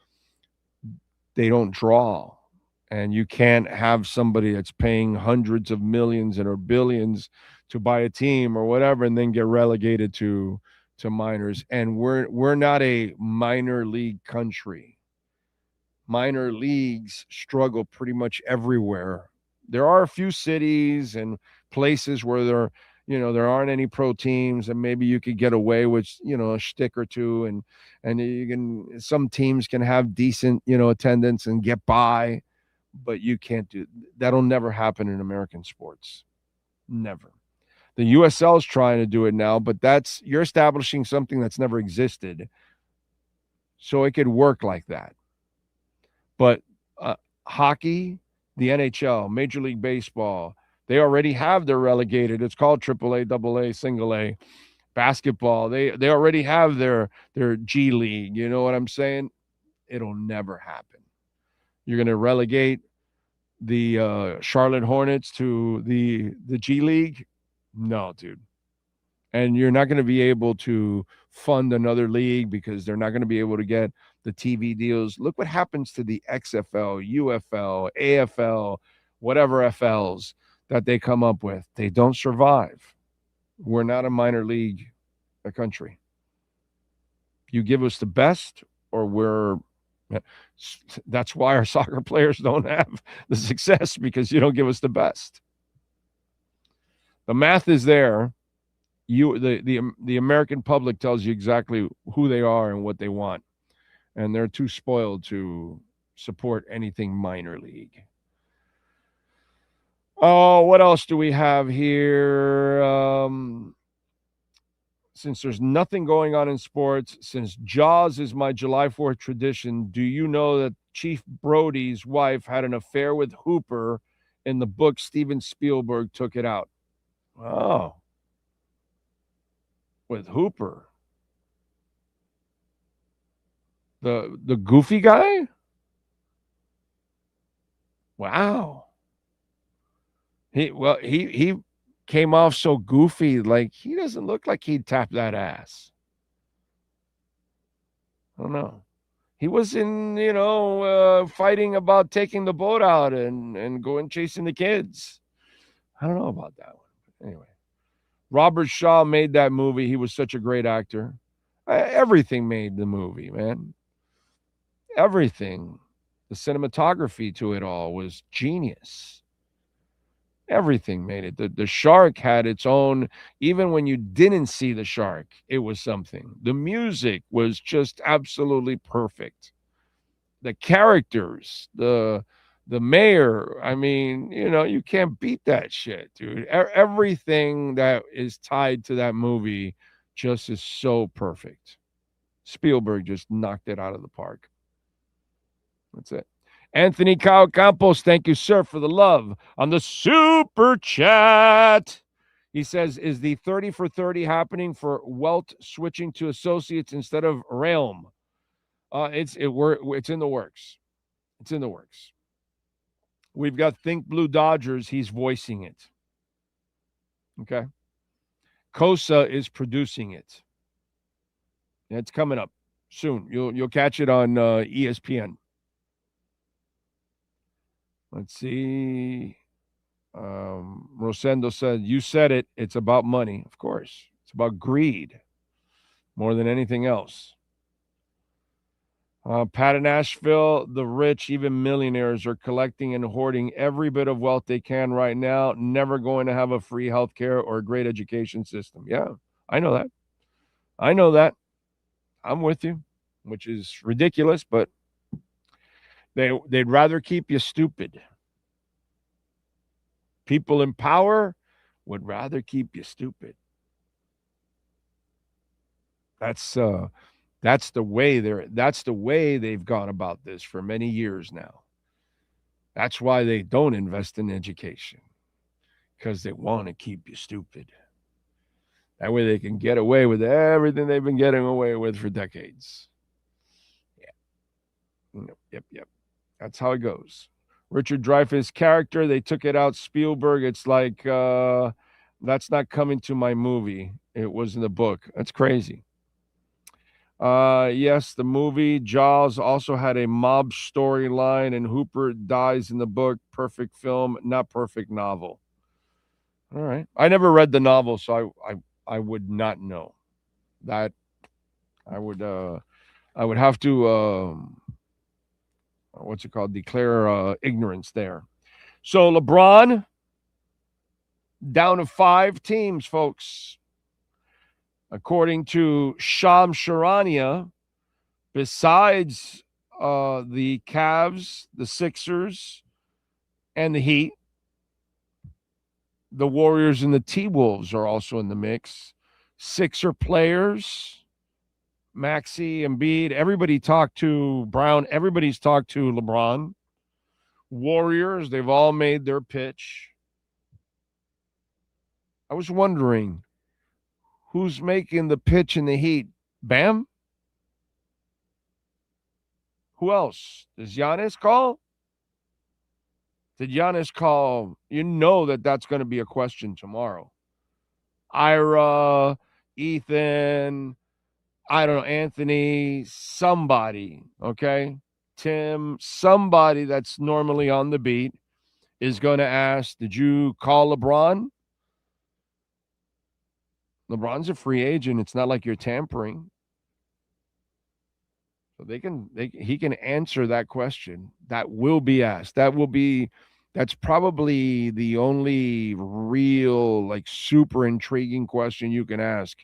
They don't draw, and you can't have somebody that's paying hundreds of millions or billions buy a team or whatever, and then get relegated to minors. And we're not a minor league country. Minor leagues struggle pretty much everywhere. There are a few cities and places where there aren't any pro teams, and maybe you could get away with, a shtick or two, and some teams can have decent, attendance and get by, but you can't do that'll never happen in American sports. Never. The USL is trying to do it now, but you're establishing something that's never existed. So it could work like that. But hockey, the NHL, Major League Baseball, they already have their relegated. It's called AAA, AA, single A. Basketball, they already have their G League. You know what I'm saying? It'll never happen. You're going to relegate the Charlotte Hornets to the G League? No, dude. And you're not going to be able to fund another league because they're not going to be able to get the TV deals. Look what happens to the XFL, UFL, AFL, whatever FLs that they come up with. They don't survive. We're not a minor league country. You give us the best, or that's why our soccer players don't have the success, because you don't give us the best. The math is there. The American public tells you exactly who they are and what they want, and they're too spoiled to support anything minor league. Oh, what else do we have here? Since there's nothing going on in sports, since Jaws is my July 4th tradition, do you know that Chief Brody's wife had an affair with Hooper in the book Steven Spielberg took it out? Oh. With Hooper. The goofy guy? Wow. He came off so goofy, like he doesn't look like he'd tap that ass. I don't know. He was in, fighting about taking the boat out and going chasing the kids. I don't know about that one. Anyway, Robert Shaw made that movie. He was such a great actor. Everything made the movie, man. Everything. The cinematography to it all was genius. Everything made it. The shark had its own, even when you didn't see the shark, it was something. The music was just absolutely perfect. The characters, the mayor, I mean, you can't beat that shit, dude. Everything that is tied to that movie just is so perfect. Spielberg just knocked it out of the park. That's it. Anthony Campos, thank you, sir, for the love on the super chat. He says, is the 30 for 30 happening for Welt switching to associates instead of Realm? It's in the works. It's in the works. We've got Think Blue Dodgers. He's voicing it. Okay. Kosa is producing it. It's coming up soon. You'll catch it on ESPN. Let's see. Rosendo said, you said it. It's about money. Of course. It's about greed more than anything else. Pat in Nashville, the rich, even millionaires, are collecting and hoarding every bit of wealth they can right now, never going to have a free health care or a great education system. Yeah, I know that. I'm with you, which is ridiculous, but they'd rather keep you stupid. People in power would rather keep you stupid. That's the way they've gone about this for many years now. That's why they don't invest in education, because they want to keep you stupid. That way they can get away with everything they've been getting away with for decades. Yeah. Yep. That's how it goes. Richard Dreyfuss character, they took it out. Spielberg, it's like, that's not coming to my movie. It was in the book. That's crazy. Yes, the movie Jaws also had a mob storyline, and Hooper dies in the book. Perfect film, not perfect novel. All right. I never read the novel, so I would not know that. I would have to what's it called? Declare ignorance there. So LeBron down to 5 teams, folks. According to Shams Charania, besides the Cavs, the Sixers, and the Heat, the Warriors and the T-Wolves are also in the mix. Sixer players, Maxey, Embiid, everybody talked to Brown. Everybody's talked to LeBron. Warriors, they've all made their pitch. I was wondering, who's making the pitch in the Heat? Bam? Who else? Does Giannis call? Did Giannis call? You know that's going to be a question tomorrow. Ira, Ethan, I don't know, Anthony, somebody, okay? Tim, somebody that's normally on the beat is going to ask, did you call LeBron? LeBron's a free agent. It's not like you're tampering. So he can answer that question. That will be asked. That's probably the only real, like, super intriguing question you can ask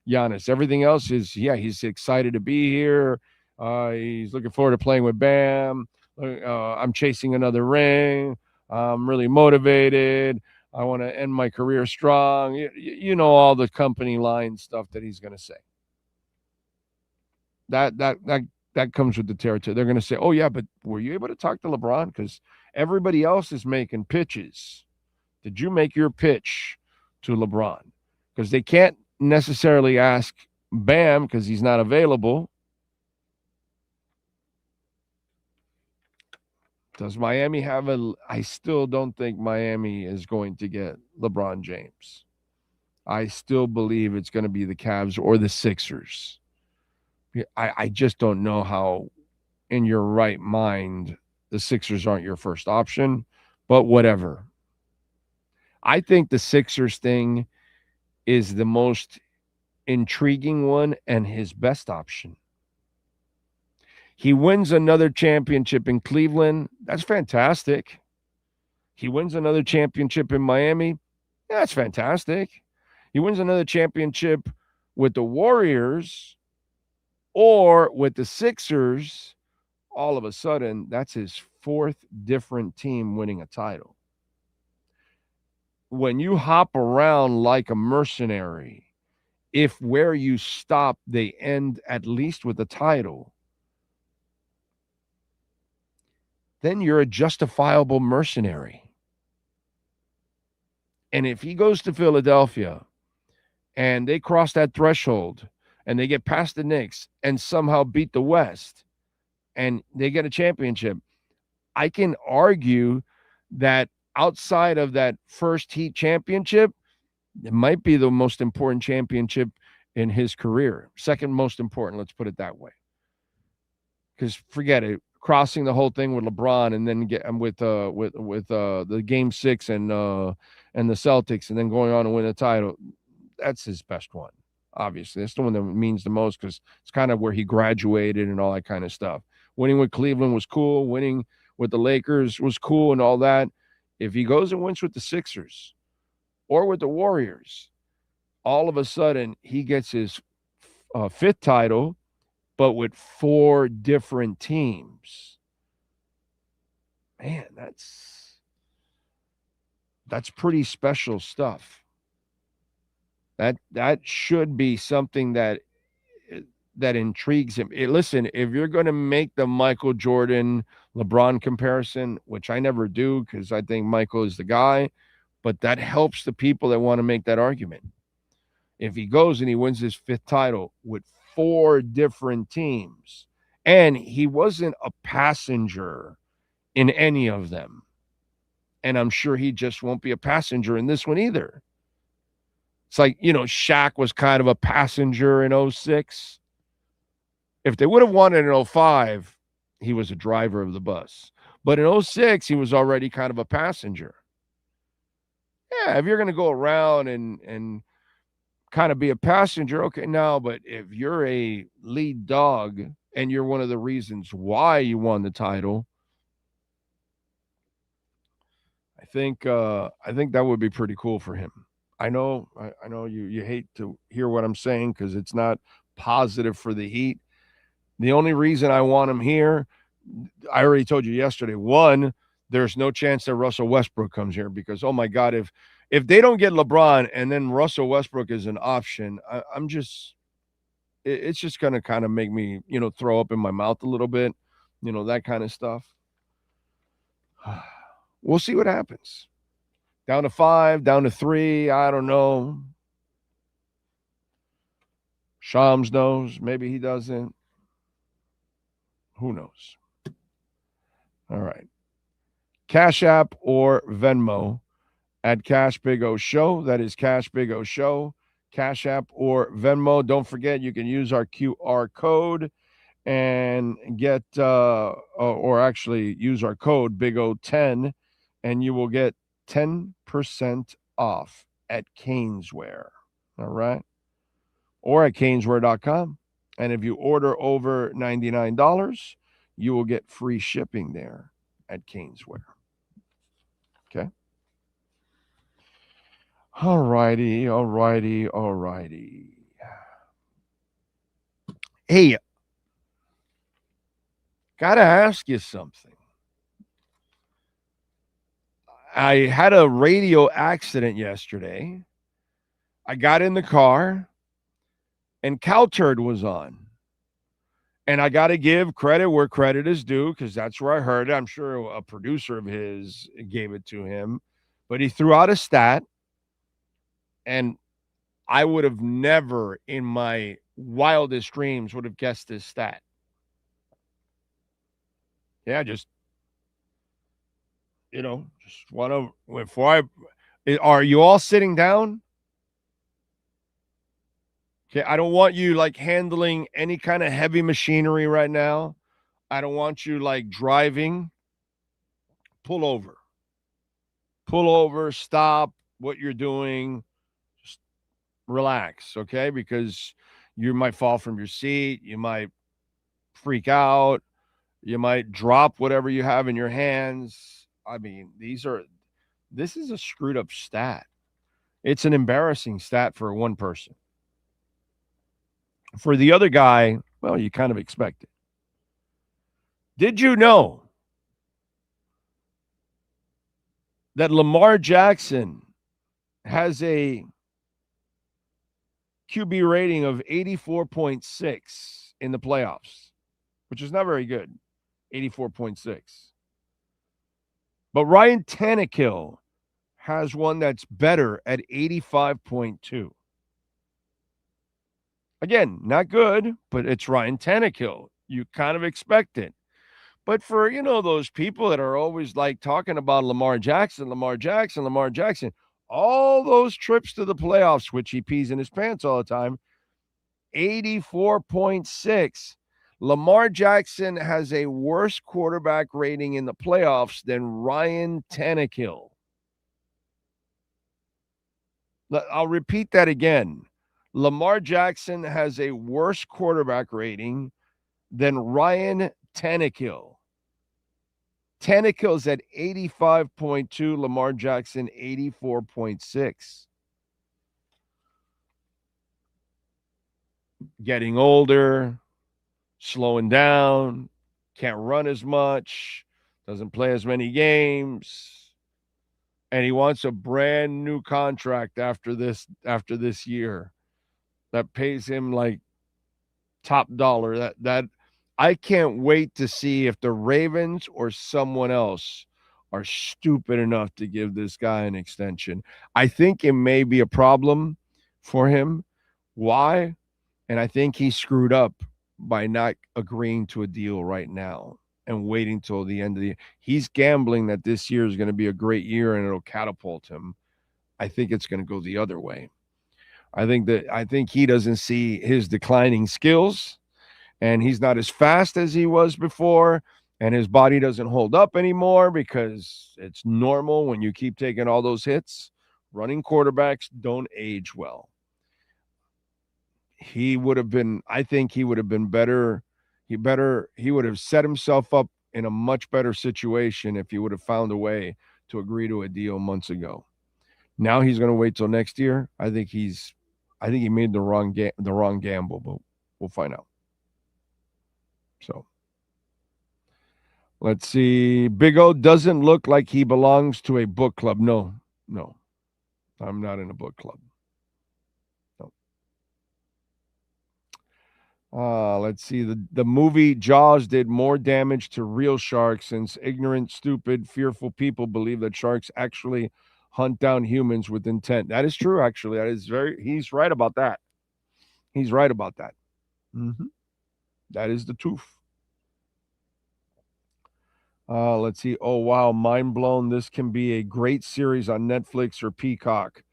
Giannis. Everything else is, he's excited to be here. He's looking forward to playing with Bam. I'm chasing another ring. I'm really motivated. I want to end my career strong. You know all the company line stuff that he's going to say. That comes with the territory. They're going to say, oh, yeah, but were you able to talk to LeBron? Because everybody else is making pitches. Did you make your pitch to LeBron? Because they can't necessarily ask Bam because he's not available. Does Miami have I still don't think Miami is going to get LeBron James. I still believe it's going to be the Cavs or the Sixers. I just don't know how, in your right mind, the Sixers aren't your first option, but whatever. I think the Sixers thing is the most intriguing one and his best option. He wins another championship in Cleveland. That's fantastic. He wins another championship in Miami. That's fantastic. He wins another championship with the Warriors or with the Sixers. All of a sudden, that's his 4th different team winning a title. When you hop around like a mercenary, if where you stop, they end at least with a title, then you're a justifiable mercenary. And if he goes to Philadelphia and they cross that threshold and they get past the Knicks and somehow beat the West and they get a championship, I can argue that outside of that first Heat championship, it might be the most important championship in his career. Second most important, let's put it that way. Because forget it, crossing the whole thing with LeBron and then get with the Game 6 and the Celtics and then going on and win a title, that's his best one. Obviously, that's the one that means the most because it's kind of where he graduated and all that kind of stuff. Winning with Cleveland was cool. Winning with the Lakers was cool and all that. If he goes and wins with the Sixers or with the Warriors, all of a sudden he gets his 5th title, but with 4 different teams. Man, that's pretty special stuff. That should be something that intrigues him. Listen, if you're going to make the Michael Jordan, LeBron comparison, which I never do because I think Michael is the guy, but that helps the people that want to make that argument. If he goes and he wins his 5th title with 4 different teams, and he wasn't a passenger in any of them, and I'm sure he just won't be a passenger in this one either. It's like, Shaq was kind of a passenger in 06. If they would have won it in 05, he was a driver of the bus. But in 06, he was already kind of a passenger. Yeah, if you're going to go around and kind of be a passenger, okay, now, but if you're a lead dog and you're one of the reasons why you won the title, I think that would be pretty cool for him. I know you hate to hear what I'm saying because it's not positive for the Heat. The only reason I want him here, I already told you yesterday, one, there's no chance that Russell Westbrook comes here because, oh my God, if they don't get LeBron and then Russell Westbrook is an option, it's just going to kind of make me, throw up in my mouth a little bit, that kind of stuff. We'll see what happens. Down to 5, down to 3, I don't know. Shams knows. Maybe he doesn't. Who knows? All right. Cash App or Venmo at Cash Big O Show. That is Cash Big O Show. Cash App or Venmo. Don't forget, you can use our QR code and get, or actually use our code Big O10, and you will get 10% off at Caneswear. All right. Or at caneswear.com. And if you order over $99, you will get free shipping there at Caneswear. Okay. All righty. Hey, gotta ask you something. I had a radio accident yesterday. I got in the car and Cow Turd was on. And I got to give credit where credit is due because that's where I heard it. I'm sure a producer of his gave it to him. But he threw out a stat. And I would have never in my wildest dreams would have guessed this stat. Yeah, just want to, are you all sitting down? Okay, I don't want you like handling any kind of heavy machinery right now. I don't want you like driving. Pull over, stop what you're doing. Just relax, okay? Because you might fall from your seat. You might freak out. You might drop whatever you have in your hands. I mean, this is a screwed up stat. It's an embarrassing stat for one person. For the other guy, well, you kind of expect it. Did you know that Lamar Jackson has a QB rating of 84.6 in the playoffs, which is not very good, 84.6. But Ryan Tannehill has one that's better at 85.2. Again, not good, but it's Ryan Tannehill. You kind of expect it. But for, those people that are always like talking about Lamar Jackson, all those trips to the playoffs, which he pees in his pants all the time, 84.6. Lamar Jackson has a worse quarterback rating in the playoffs than Ryan Tannehill. I'll repeat that again. Lamar Jackson has a worse quarterback rating than Ryan Tannehill. Tannehill's at 85.2, Lamar Jackson 84.6. Getting older, slowing down, can't run as much, doesn't play as many games, and he wants a brand new contract after this year that pays him like top dollar. That I can't wait to see if the Ravens or someone else are stupid enough to give this guy an extension. I think it may be a problem for him. Why? And I think he screwed up by not agreeing to a deal right now and waiting till the end of the year. He's gambling that this year is going to be a great year and it'll catapult him. I think it's going to go the other way. I think he doesn't see his declining skills, and he's not as fast as he was before, and his body doesn't hold up anymore because it's normal when you keep taking all those hits, Running quarterbacks don't age well. He would have been, I think he would have been better. He would have set himself up in a much better situation if he would have found a way to agree to a deal months ago. Now he's going to wait till next year. I think he made the wrong gamble, but we'll find out. So let's see. Big O doesn't look like he belongs to a book club. No, I'm not in a book club. Let's see. The movie Jaws did more damage to real sharks since ignorant, stupid, fearful people believe that sharks actually hunt down humans with intent. That is true, actually. He's right about that. He's right about that. Mm-hmm. That is the truth. Let's see. Oh, wow. Mind blown. This can be a great series on Netflix or Peacock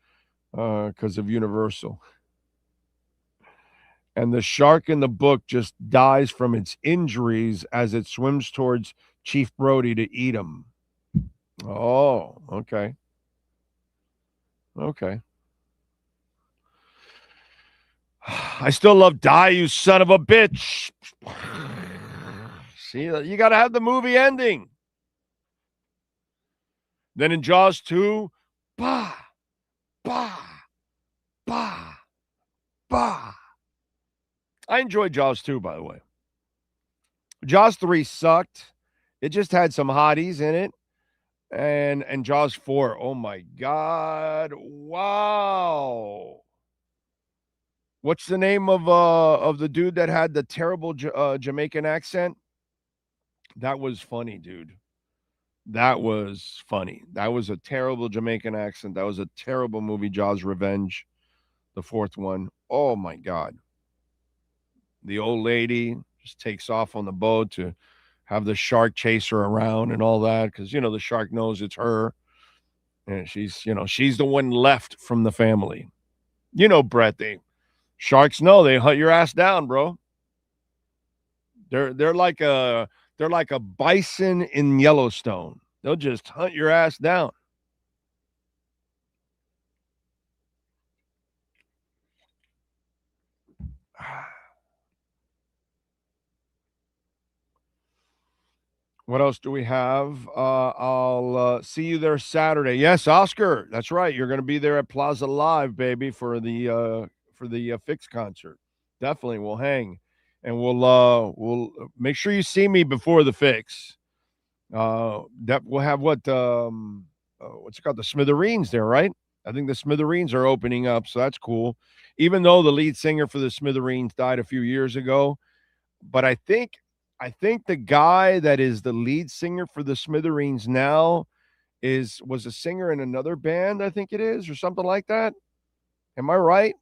because of Universal. And the shark in the book just dies from its injuries as it swims towards Chief Brody to eat him. Oh, okay. Okay. I still love Die, you son of a bitch. See, you got to have the movie ending. Then in Jaws 2, bah, bah, bah, bah. I enjoyed Jaws 2, by the way. Jaws 3 sucked. It just had some hotties in it. And Jaws 4, oh my God. Wow. What's the name of the dude that had the terrible Jamaican accent? That was funny, dude. That was funny. That was a terrible Jamaican accent. That was a terrible movie, Jaws Revenge, the fourth one. Oh, my God. The old lady just takes off on the boat to have the shark chase her around and all that because, the shark knows it's her. And she's the one left from the family. Brett, sharks know they hunt your ass down, bro. They're like a bison in Yellowstone. They'll just hunt your ass down. What else do we have? I'll see you there Saturday. Yes, Oscar. That's right. You're going to be there at Plaza Live, baby, for the Fix concert. Definitely, we'll hang, and we'll make sure you see me before the Fix. That we'll have what's it called? The Smithereens there, right? I think the Smithereens are opening up, so that's cool. Even though the lead singer for the Smithereens died a few years ago, but I think the guy that is the lead singer for the Smithereens now was a singer in another band, I think it is, or something like that. Am I right?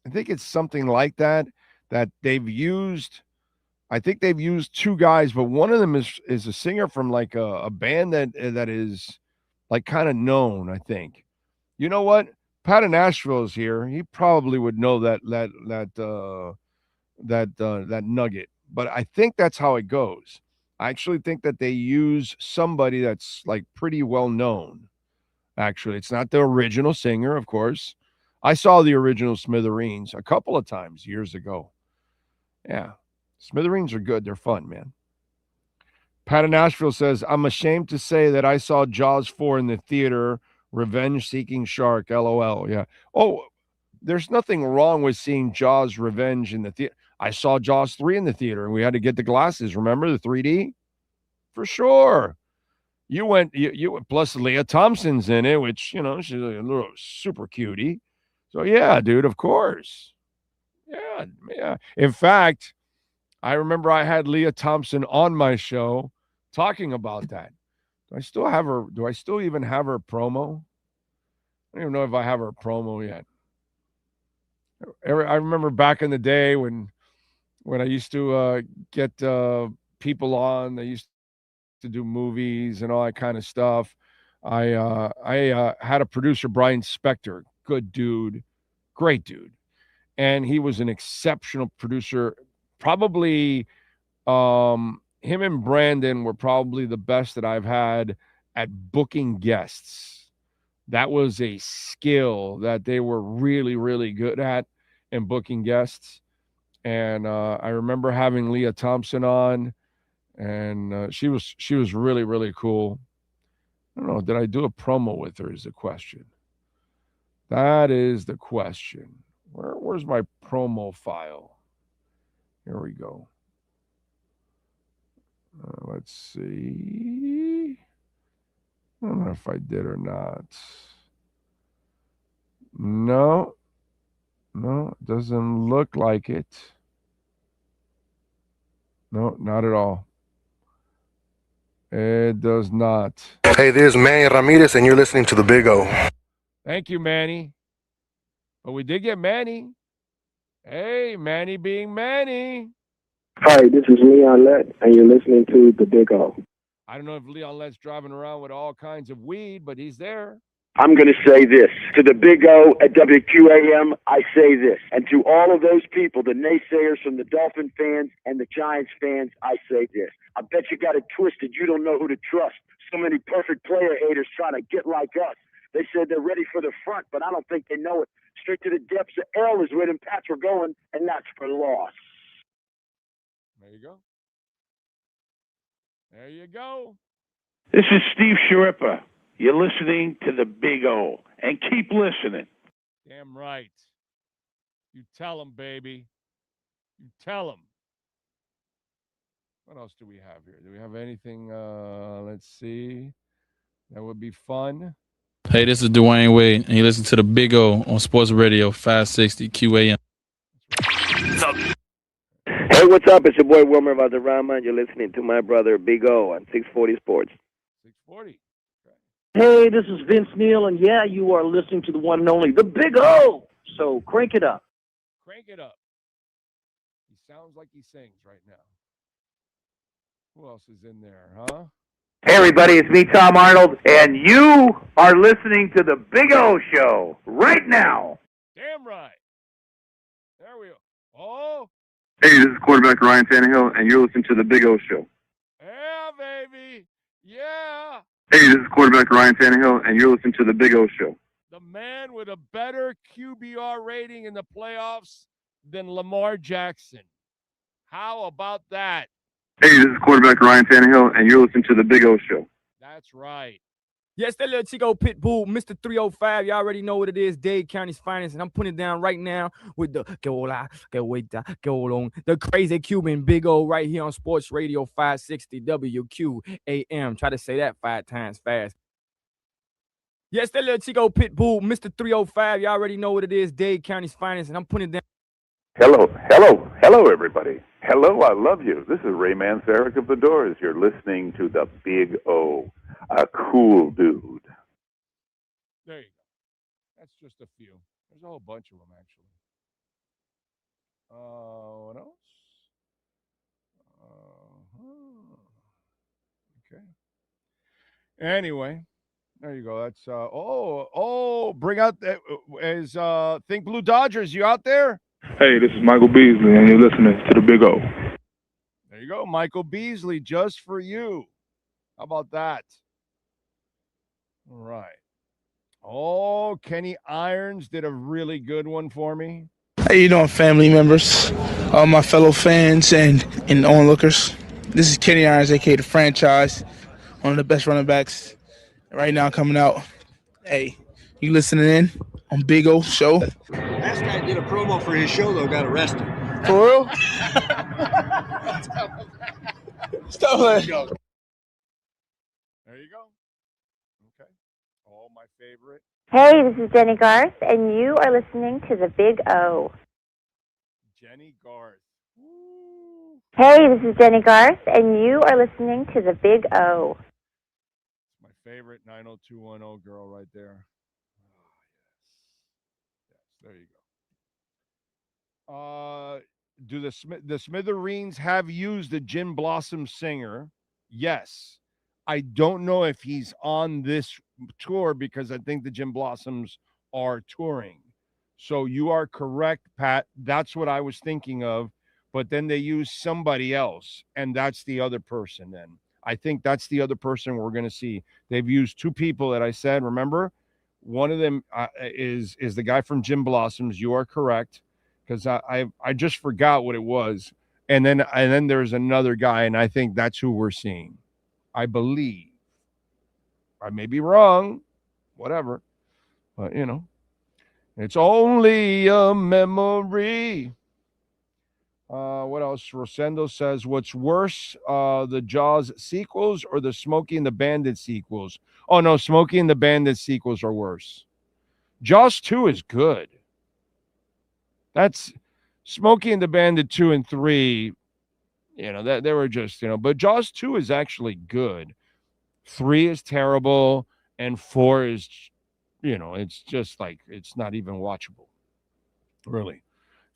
I think it's something like that they've used. I think they've used two guys, but one of them is a singer from like a band that is like kind of known, I think. You know what? Pat in Nashville is here. He probably would know that nugget. But I think that's how it goes. I actually think that they use somebody that's like pretty well known. Actually, it's not the original singer, of course. I saw the original Smithereens a couple of times years ago. Yeah, Smithereens are good. They're fun, man. Pat in Nashville says, I'm ashamed to say that I saw Jaws 4 in the theater. Revenge-seeking shark, LOL. Yeah. Oh, there's nothing wrong with seeing Jaws Revenge in the theater. I saw Jaws 3 in the theater, and we had to get the glasses. Remember the 3D? For sure. You went plus Leah Thompson's in it, which, she's a little super cutie. So, yeah, dude, of course. Yeah. In fact, I remember I had Leah Thompson on my show talking about that. Do I still even have her promo? I don't even know if I have her promo yet. I remember back in the day when I used to get people on, they used to do movies and all that kind of stuff. I had a producer, Brian Spector, good dude, great dude. And he was an exceptional producer. Probably him and Brandon were probably the best that I've had at booking guests. That was a skill that they were really, really good at in booking guests. And I remember having Leah Thompson on, and she was really, really cool. I don't know. Did I do a promo with her? Is the question. That is the question. Where's my promo file? Here we go. Let's see. I don't know if I did or not. No, it doesn't look like it. No, not at all. It does not. Hey, this is Manny Ramirez, and you're listening to The Big O. Thank you, Manny. But we did get Manny. Hey, Manny being Manny. Hi, this is Leon Lett, and you're listening to The Big O. I don't know if Leon Lett's driving around with all kinds of weed, but he's there. I'm going to say this. To the Big O at WQAM, I say this. And to all of those people, the naysayers from the Dolphin fans and the Giants fans, I say this. I bet you got it twisted. You don't know who to trust. So many perfect player haters trying to get like us. They said they're ready for the front, but I don't think they know it. Straight to the depths of L is where them Pats were going, and that's for loss. There you go. There you go. This is Steve Sharippa. You're listening to The Big O, and keep listening. Damn right. You tell them, baby. You tell them. What else do we have here? Do we have anything? Let's see. That would be fun. Hey, this is Dwayne Wade, and you listen to The Big O on Sports Radio 560 QAM. Hey, what's up? It's your boy Wilmer Valderrama, and you're listening to my brother Big O on 640 Sports. 640. Hey, this is Vince Neal, and yeah, you are listening to the one and only The Big O. So crank it up. Crank it up. He sounds like he sings right now. Who else is in there, huh? Hey, everybody, it's me, Tom Arnold, and you are listening to The Big O Show right now. Damn right. There we go. Oh. Hey, this is quarterback Ryan Tannehill, and you're listening to The Big O Show. Yeah, baby. Yeah. Hey, this is quarterback Ryan Tannehill, and you're listening to The Big O Show. The man with a better QBR rating in the playoffs than Lamar Jackson. How about that? Hey, this is quarterback Ryan Tannehill, and you're listening to The Big O Show. That's right. Yes, that little Chico Pitbull, Mr. 305. Y'all already know what it is, Dade County's finest, and I'm putting it down right now with the the crazy Cuban Big O right here on Sports Radio 560 WQAM. Try to say that 5 times fast. Yes, that little Chico Pitbull, Mr. 305. Y'all already know what it is, Dade County's finest, and I'm putting it down. Hello, everybody. Hello, I love you. This is Ray Manzarek of The Doors. You're listening to The Big O, a cool dude. There you go. That's just a few. There's a whole bunch of them, actually. What else? Okay. Anyway, there you go. That's bring out that Think Blue Dodgers. You out there? Hey, this is Michael Beasley, and you're listening to The Big O. There you go, Michael Beasley, just for you. How about that? All right. Oh, Kenny Irons did a really good one for me. How you doing, family members, all my fellow fans and onlookers? This is Kenny Irons, a.k.a. The Franchise, one of the best running backs right now coming out. Hey, you listening in on Big O Show? Last guy did a promo for his show, though, got arrested. For real? Stop it. There you go. Okay. Oh, my favorite. Hey, this is Jenny Garth, and you are listening to The Big O. Jenny Garth. Woo. Hey, this is Jenny Garth, and you are listening to The Big O. My favorite 90210 girl right there. There you go. Do the Smithereens have used the Gin Blossom singer? Yes. I don't know if he's on this tour because I think the Gin Blossoms are touring. So you are correct, Pat. That's what I was thinking of. But then they use somebody else, and that's the other person then. I think that's the other person we're going to see. They've used two people that I said, remember? One of them is the guy from Jim Blossoms. You are correct, because I just forgot what it was. And then there's another guy, and I think that's who we're seeing. I believe. I may be wrong, whatever. But it's only a memory. What else? Rosendo says, what's worse, the Jaws sequels or the Smokey and the Bandit sequels? Oh, no, Smokey and the Bandit sequels are worse. Jaws 2 is good. That's Smokey and the Bandit 2 and 3, that they were just, but Jaws 2 is actually good. 3 is terrible, and 4 is, it's just like, it's not even watchable. Really.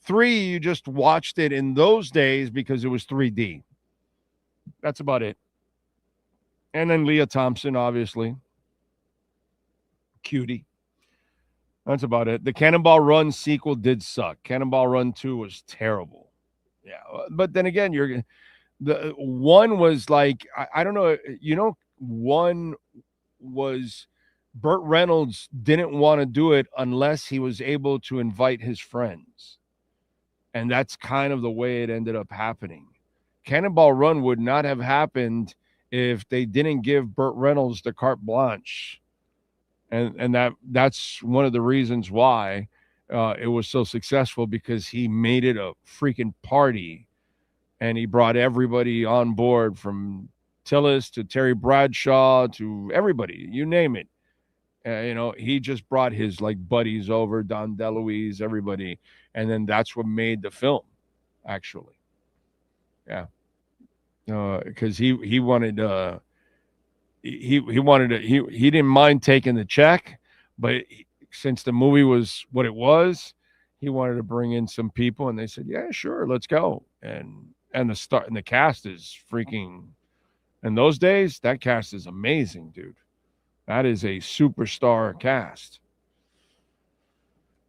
3, you just watched it in those days because it was 3D. That's about it. And then Leah Thompson, obviously. Cutie. That's about it. The Cannonball Run sequel did suck. Cannonball Run 2 was terrible. Yeah, but then again, the one was like, I don't know, one was Burt Reynolds didn't want to do it unless he was able to invite his friends. And that's kind of the way it ended up happening. Cannonball Run would not have happened if they didn't give Burt Reynolds the carte blanche. And that's one of the reasons why it was so successful, because he made it a freaking party. And he brought everybody on board, from Tillis to Terry Bradshaw to everybody, you name it. He just brought his buddies over, Don DeLuise, everybody. And then that's what made the film, actually. Yeah. Because he wanted he didn't mind taking the check, but since the movie was what it was, he wanted to bring in some people, and they said, yeah, sure, let's go. And the cast is freaking, in those days, that cast is amazing, dude. That is a superstar cast.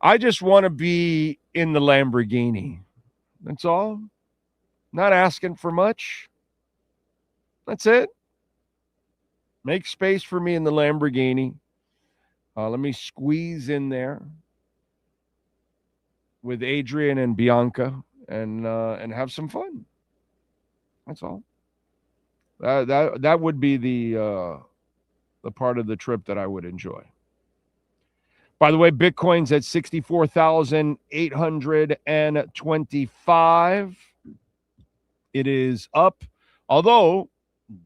I just want to be in the Lamborghini. That's all. Not asking for much. That's it. Make space for me in the Lamborghini. Let me squeeze in there with Adrian and Bianca and have some fun. That's all. That would be the part of the trip that I would enjoy. By the way, Bitcoin's at 64,825. It is up, although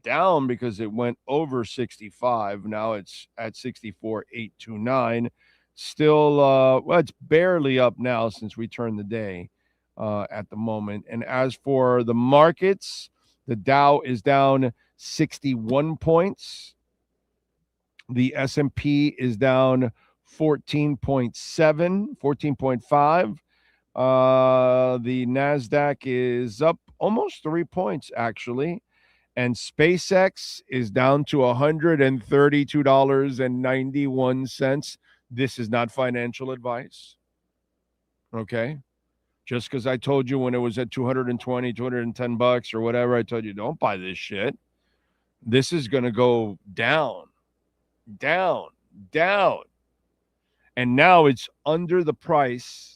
down because it went over 65. Now it's at 64,829. Still, it's barely up now since we turned the day at the moment. And as for the markets, the Dow is down 61 points. The S&P is down 14.5. The NASDAQ is up almost 3 points, actually. And SpaceX is down to $132.91. This is not financial advice. Okay? Just because I told you when it was at $220, $210 or whatever, I told you, don't buy this shit. This is going to go down. And now it's under the price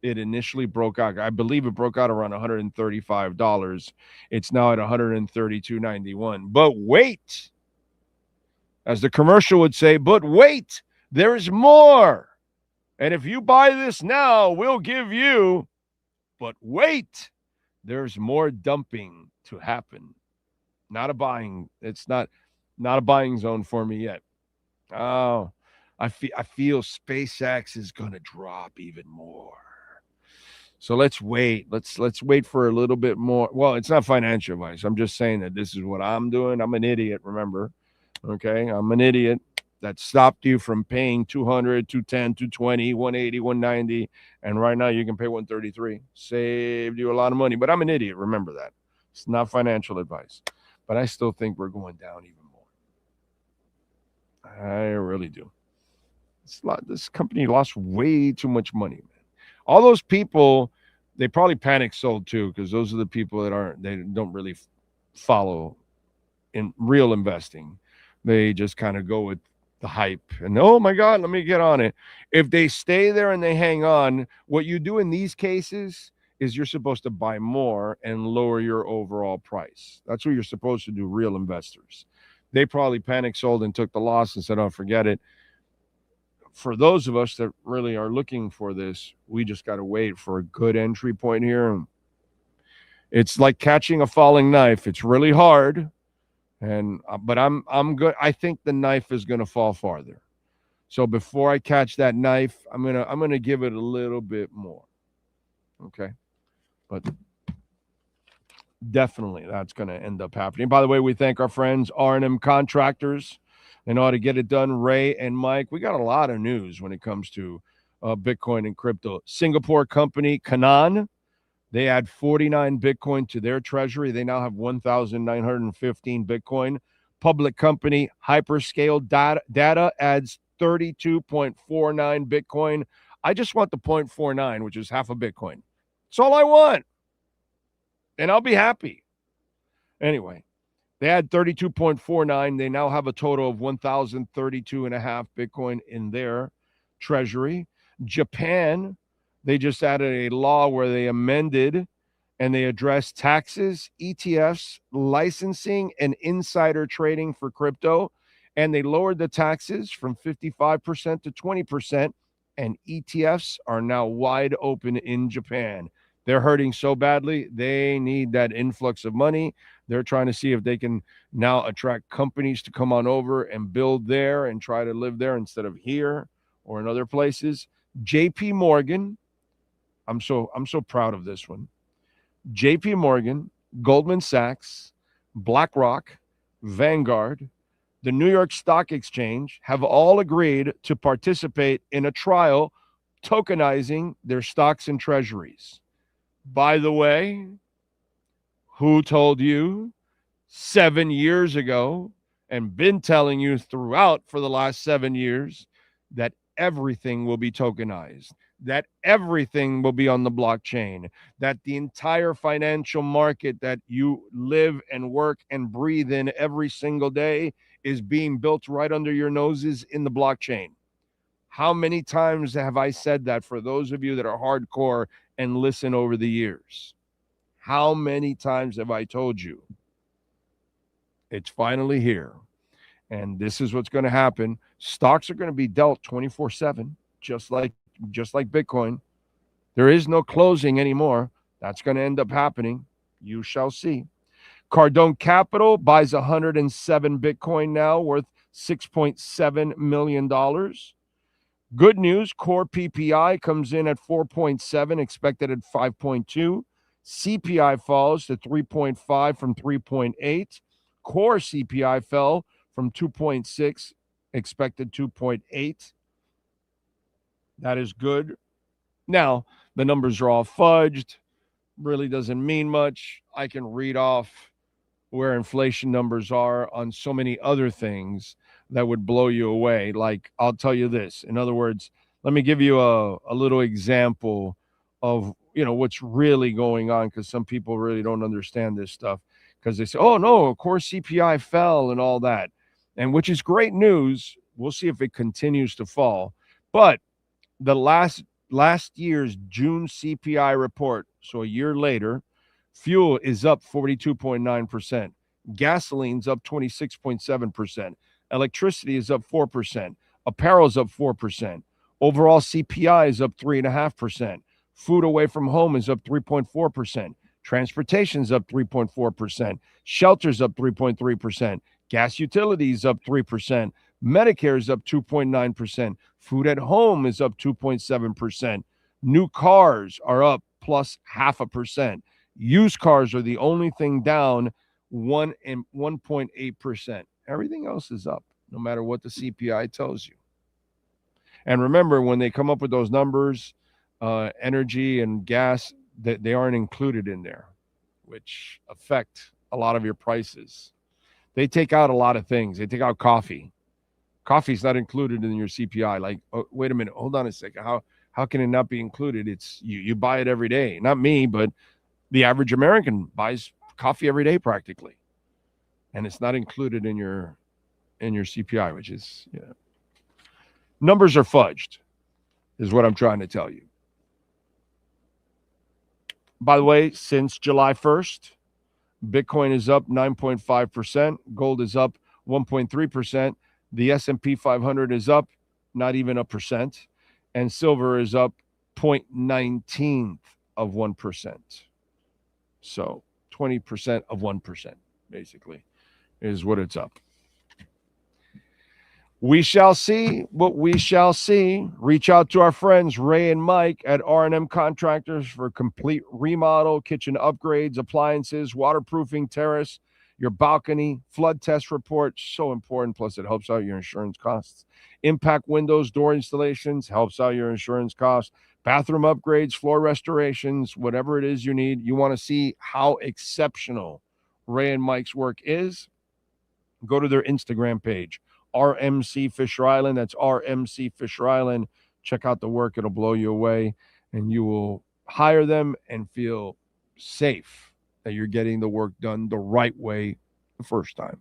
it initially broke out. I believe it broke out around $135. It's now at $132.91. But wait, as the commercial would say, but wait, there is more. And if you buy this now, we'll give you, but wait, there's more dumping to happen. Not a buying. It's not a buying zone for me yet. Oh, I feel SpaceX is going to drop even more. So let's wait. Let's wait for a little bit more. Well, it's not financial advice. I'm just saying that this is what I'm doing. I'm an idiot, remember? Okay? I'm an idiot that stopped you from paying $200, $210, $220, $180, $190, and right now you can pay $133. Saved you a lot of money, but I'm an idiot. Remember that. It's not financial advice, but I still think we're going down even more. I really do. This company lost way too much money, man. All those people, they probably panic sold too, because those are the people that they don't really follow in real investing. They just kind of go with the hype. And oh my God, let me get on it. If they stay there and they hang on, what you do in these cases is you're supposed to buy more and lower your overall price. That's what you're supposed to do, real investors. They probably panic sold and took the loss and said, oh, forget it. For those of us that really are looking for this, we just got to wait for a good entry point here. It's like catching a falling knife. It's really hard. But I'm good. I think the knife is going to fall farther. So before I catch that knife, I'm gonna give it a little bit more. Okay, but definitely that's going to end up happening. By the way, we thank our friends R&M Contractors. They know how to get it done. Ray and Mike. We got a lot of news when it comes to Bitcoin and crypto. Singapore company Canaan. They add 49 Bitcoin to their treasury. They now have 1,915 Bitcoin. Public company Hyperscale Data adds 32.49 Bitcoin. I just want the 0.49, which is half a Bitcoin. That's all I want. And I'll be happy. Anyway, they had 32.49. They now have a total of 1,032.5 Bitcoin in their treasury. Japan, they just added a law where they amended and they addressed taxes, ETFs, licensing, and insider trading for crypto. And they lowered the taxes from 55% to 20%. And ETFs are now wide open in Japan. They're hurting so badly. They need that influx of money. They're trying to see if they can now attract companies to come on over and build there and try to live there instead of here or in other places. JP Morgan, I'm so proud of this one. JP Morgan, Goldman Sachs, BlackRock, Vanguard, the New York Stock Exchange have all agreed to participate in a trial tokenizing their stocks and treasuries. By the way, who told you 7 years ago and been telling you throughout for the last 7 years that everything will be tokenized, that everything will be on the blockchain, that the entire financial market that you live and work and breathe in every single day is being built right under your noses in the blockchain? How many times have I said that for those of you that are hardcore and listen over the years? How many times have I told you? It's finally here. And this is what's going to happen. Stocks are going to be dealt 24/7, just like Bitcoin. There is no closing anymore. That's going to end up happening. You shall see. Cardone Capital buys 107 Bitcoin now, worth $6.7 million. Good news, core PPI comes in at 4.7, expected at 5.2. CPI falls to 3.5 from 3.8. Core CPI fell from 2.6, expected 2.8. That is good. Now, the numbers are all fudged. Really doesn't mean much. I can read off where inflation numbers are on so many other things that would blow you away. Like, I'll tell you this. In other words, let me give you a little example of, what's really going on, because some people really don't understand this stuff, because they say, oh, no, of course CPI fell and all that, and which is great news. We'll see if it continues to fall. But the last year's June CPI report, so a year later, fuel is up 42.9%. Gasoline's up 26.7%. Electricity is up 4%. Apparel's up 4%. Overall CPI is up 3.5%. Food away from home is up 3.4%. Transportation's up 3.4%. Shelter's up 3.3%. Gas utilities up 3%. Medicare is up 2.9%. Food at home is up 2.7%. New cars are up plus 0.5%. Used cars are the only thing down 1.8%. Everything else is up, no matter what the CPI tells you. And remember, when they come up with those numbers, energy and gas, they aren't included in there, which affect a lot of your prices. They take out a lot of things. They take out coffee. Coffee's not included in your CPI. Like, oh, wait a minute, hold on a second. How can it not be included? It's you buy it every day. Not me, but the average American buys coffee every day practically. And it's not included in your CPI, which is Numbers are fudged, is what I'm trying to tell you. By the way, since July 1st, Bitcoin is up 9.5%. Gold is up 1.3%. The S&P 500 is up not even 1%. And silver is up 0.19 of 1%. So 20% of 1%, basically, is what it's up. We shall see what we shall see. Reach out to our friends Ray and Mike at R&M Contractors for complete remodel, kitchen upgrades, appliances, waterproofing, terrace, your balcony, flood test report. So important. Plus, it helps out your insurance costs. Impact windows, door installations, helps out your insurance costs. Bathroom upgrades, floor restorations, whatever it is you need. You want to see how exceptional Ray and Mike's work is? Go to their Instagram page. RMC Fisher Island. That's RMC Fisher Island. Check out the work. It'll blow you away. And you will hire them and feel safe that you're getting the work done the right way the first time.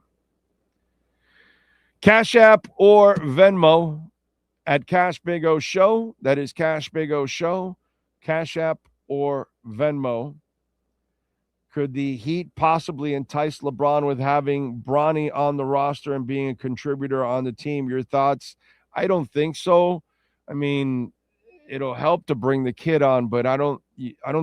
Cash App or Venmo at Cash Big O Show. That is Cash Big O Show. Cash App or Venmo. Could the Heat possibly entice LeBron with having Bronny on the roster and being a contributor on the team? Your thoughts? I don't think so. I mean, it'll help to bring the kid on, but I don't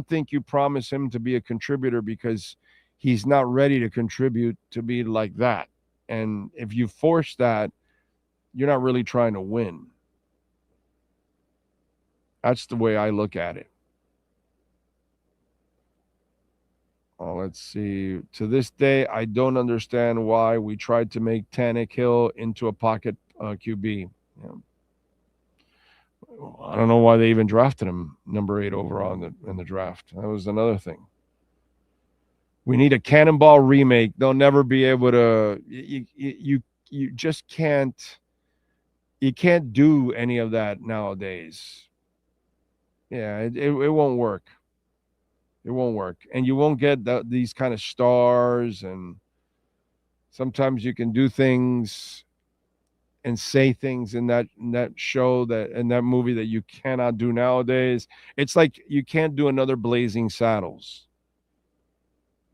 think you promise him to be a contributor because he's not ready to contribute to be like that. And if you force that, you're not really trying to win. That's the way I look at it. Oh, let's see. To this day, I don't understand why we tried to make Tannehill into a pocket QB. Yeah. I don't know why they even drafted him number 8 overall in the draft. That was another thing. We need a Cannonball remake. They'll never be able to. You just can't. You can't do any of that nowadays. Yeah, it won't work. It won't work. And you won't get these kind of stars. And sometimes you can do things and say things in that show, in that movie that you cannot do nowadays. It's like you can't do another Blazing Saddles.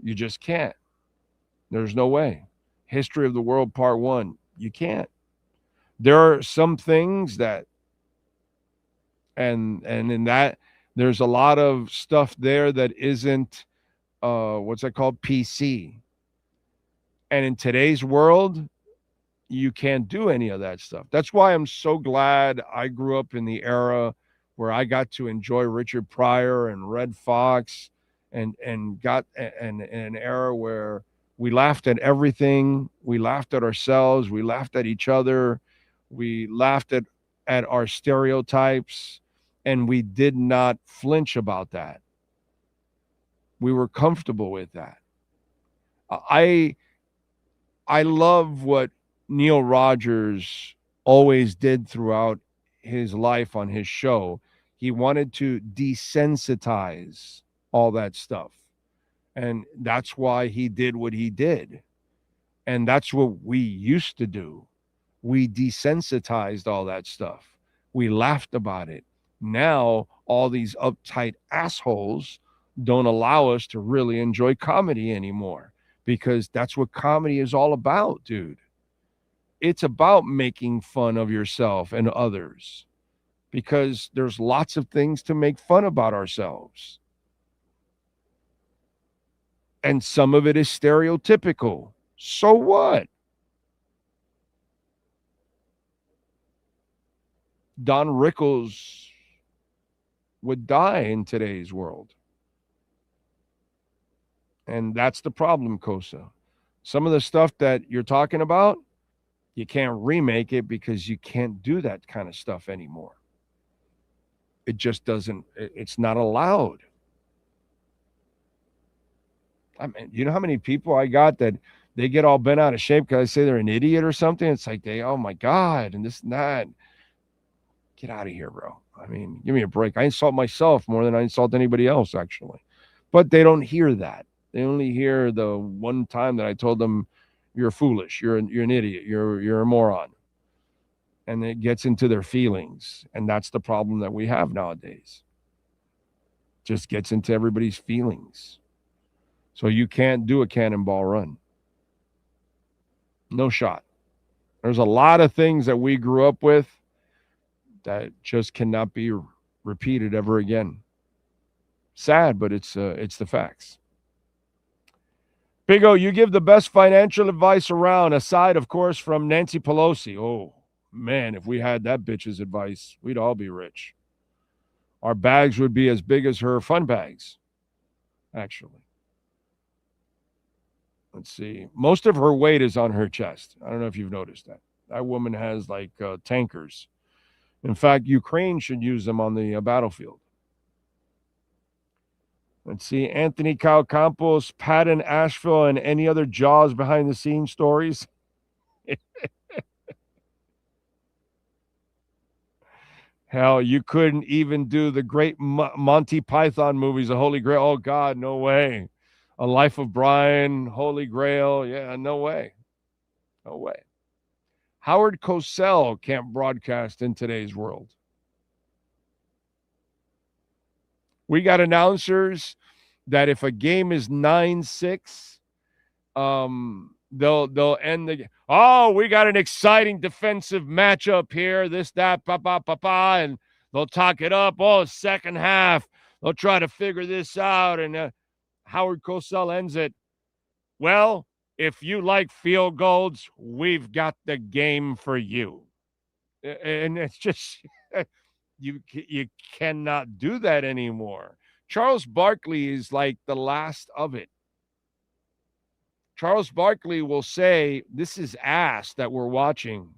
You just can't. There's no way. History of the World Part 1. You can't. There are some things that, and in that, there's a lot of stuff there that isn't, what's that called? PC. And in today's world, you can't do any of that stuff. That's why I'm so glad I grew up in the era where I got to enjoy Richard Pryor and Red Fox and got in an era where we laughed at everything. We laughed at ourselves. We laughed at each other. We laughed at our stereotypes. And we did not flinch about that. We were comfortable with that. I love what Neil Rogers always did throughout his life on his show. He wanted to desensitize all that stuff. And that's why he did what he did. And that's what we used to do. We desensitized all that stuff. We laughed about it. Now, all these uptight assholes don't allow us to really enjoy comedy anymore because that's what comedy is all about, dude. It's about making fun of yourself and others because there's lots of things to make fun about ourselves. And some of it is stereotypical. So what? Don Rickles would die in today's world. And that's the problem, Kosa. Some of the stuff that you're talking about, you can't remake it because you can't do that kind of stuff anymore. It just doesn't, it's not allowed. I mean, you know how many people I got that they get all bent out of shape because I say they're an idiot or something? It's like oh my God, and this and that. Get out of here, bro. I mean, give me a break. I insult myself more than I insult anybody else, actually. But they don't hear that. They only hear the one time that I told them, you're foolish, you're an idiot, you're a moron. and it gets into their feelings. And that's the problem that we have nowadays. Just gets into everybody's feelings. So you can't do a cannonball run. No shot. There's a lot of things that we grew up with that just cannot be repeated ever again. Sad, but it's the facts. Big O, you give the best financial advice around, aside, of course, from Nancy Pelosi. Oh, man, if we had that bitch's advice, we'd all be rich. Our bags would be as big as her fun bags, actually. Let's see. Most of her weight is on her chest. I don't know if you've noticed that. That woman has like tankers. In fact, Ukraine should use them on the battlefield. Let's see. Anthony Campos, Patton Asheville, and any other Jaws behind the scenes stories. Hell, you couldn't even do the great Monty Python movies, The Holy Grail. Oh, God, no way. A Life of Brian, Holy Grail. Yeah, no way. No way. Howard Cosell can't broadcast in today's world. We got announcers that if a game is 9-6, they'll end the game. Oh, we got an exciting defensive matchup here. This, that, and they'll talk it up. Oh, second half, they'll try to figure this out. And Howard Cosell ends it. Well, if you like field goals, we've got the game for you. And it's just you cannot do that anymore. Charles Barkley is like the last of it. Charles Barkley will say, this is ass that we're watching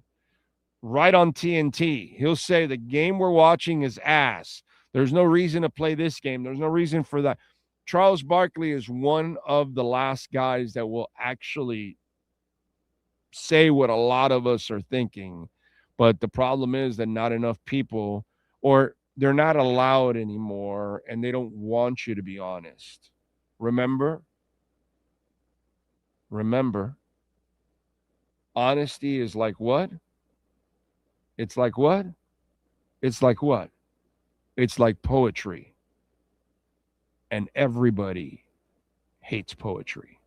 right on TNT. He'll say the game we're watching is ass. There's no reason to play this game. There's no reason for that. Charles Barkley is one of the last guys that will actually say what a lot of us are thinking. But the problem is that not enough people, or they're not allowed anymore, and they don't want you to be honest. Remember, honesty is like what? It's like what? It's like what? It's like poetry. And everybody hates poetry.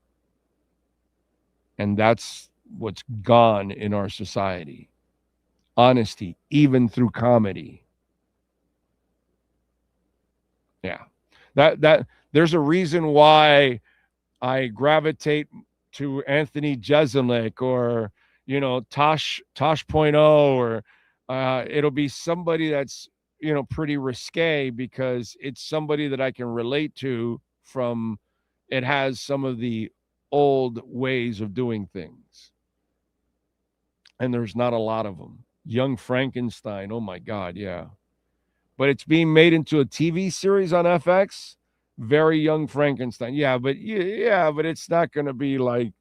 And that's what's gone in our society. Honesty, even through comedy. Yeah. That there's a reason why I gravitate to Anthony Jeselnik or, Tosh.0, or it'll be somebody that's, pretty risque, because it's somebody that I can relate to from, it has some of the old ways of doing things. And there's not a lot of them. Young Frankenstein, oh my God, yeah. But it's being made into a TV series on FX. Very Young Frankenstein. Yeah, but it's not going to be like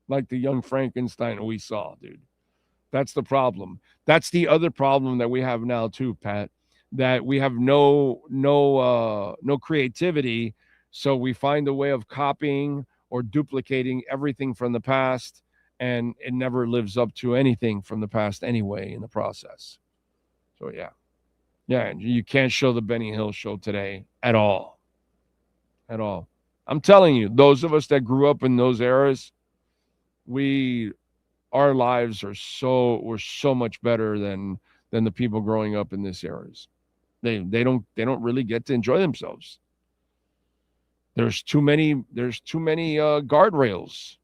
the Young Frankenstein we saw, dude. That's the problem. That's the other problem that we have now too, Pat, that we have no creativity. So we find a way of copying or duplicating everything from the past, and it never lives up to anything from the past anyway in the process. So yeah, and you can't show the Benny Hill show today at all. I'm telling you, those of us that grew up in those eras, our lives were so much better than the people growing up in this eras. They don't really get to enjoy themselves. There's too many guardrails.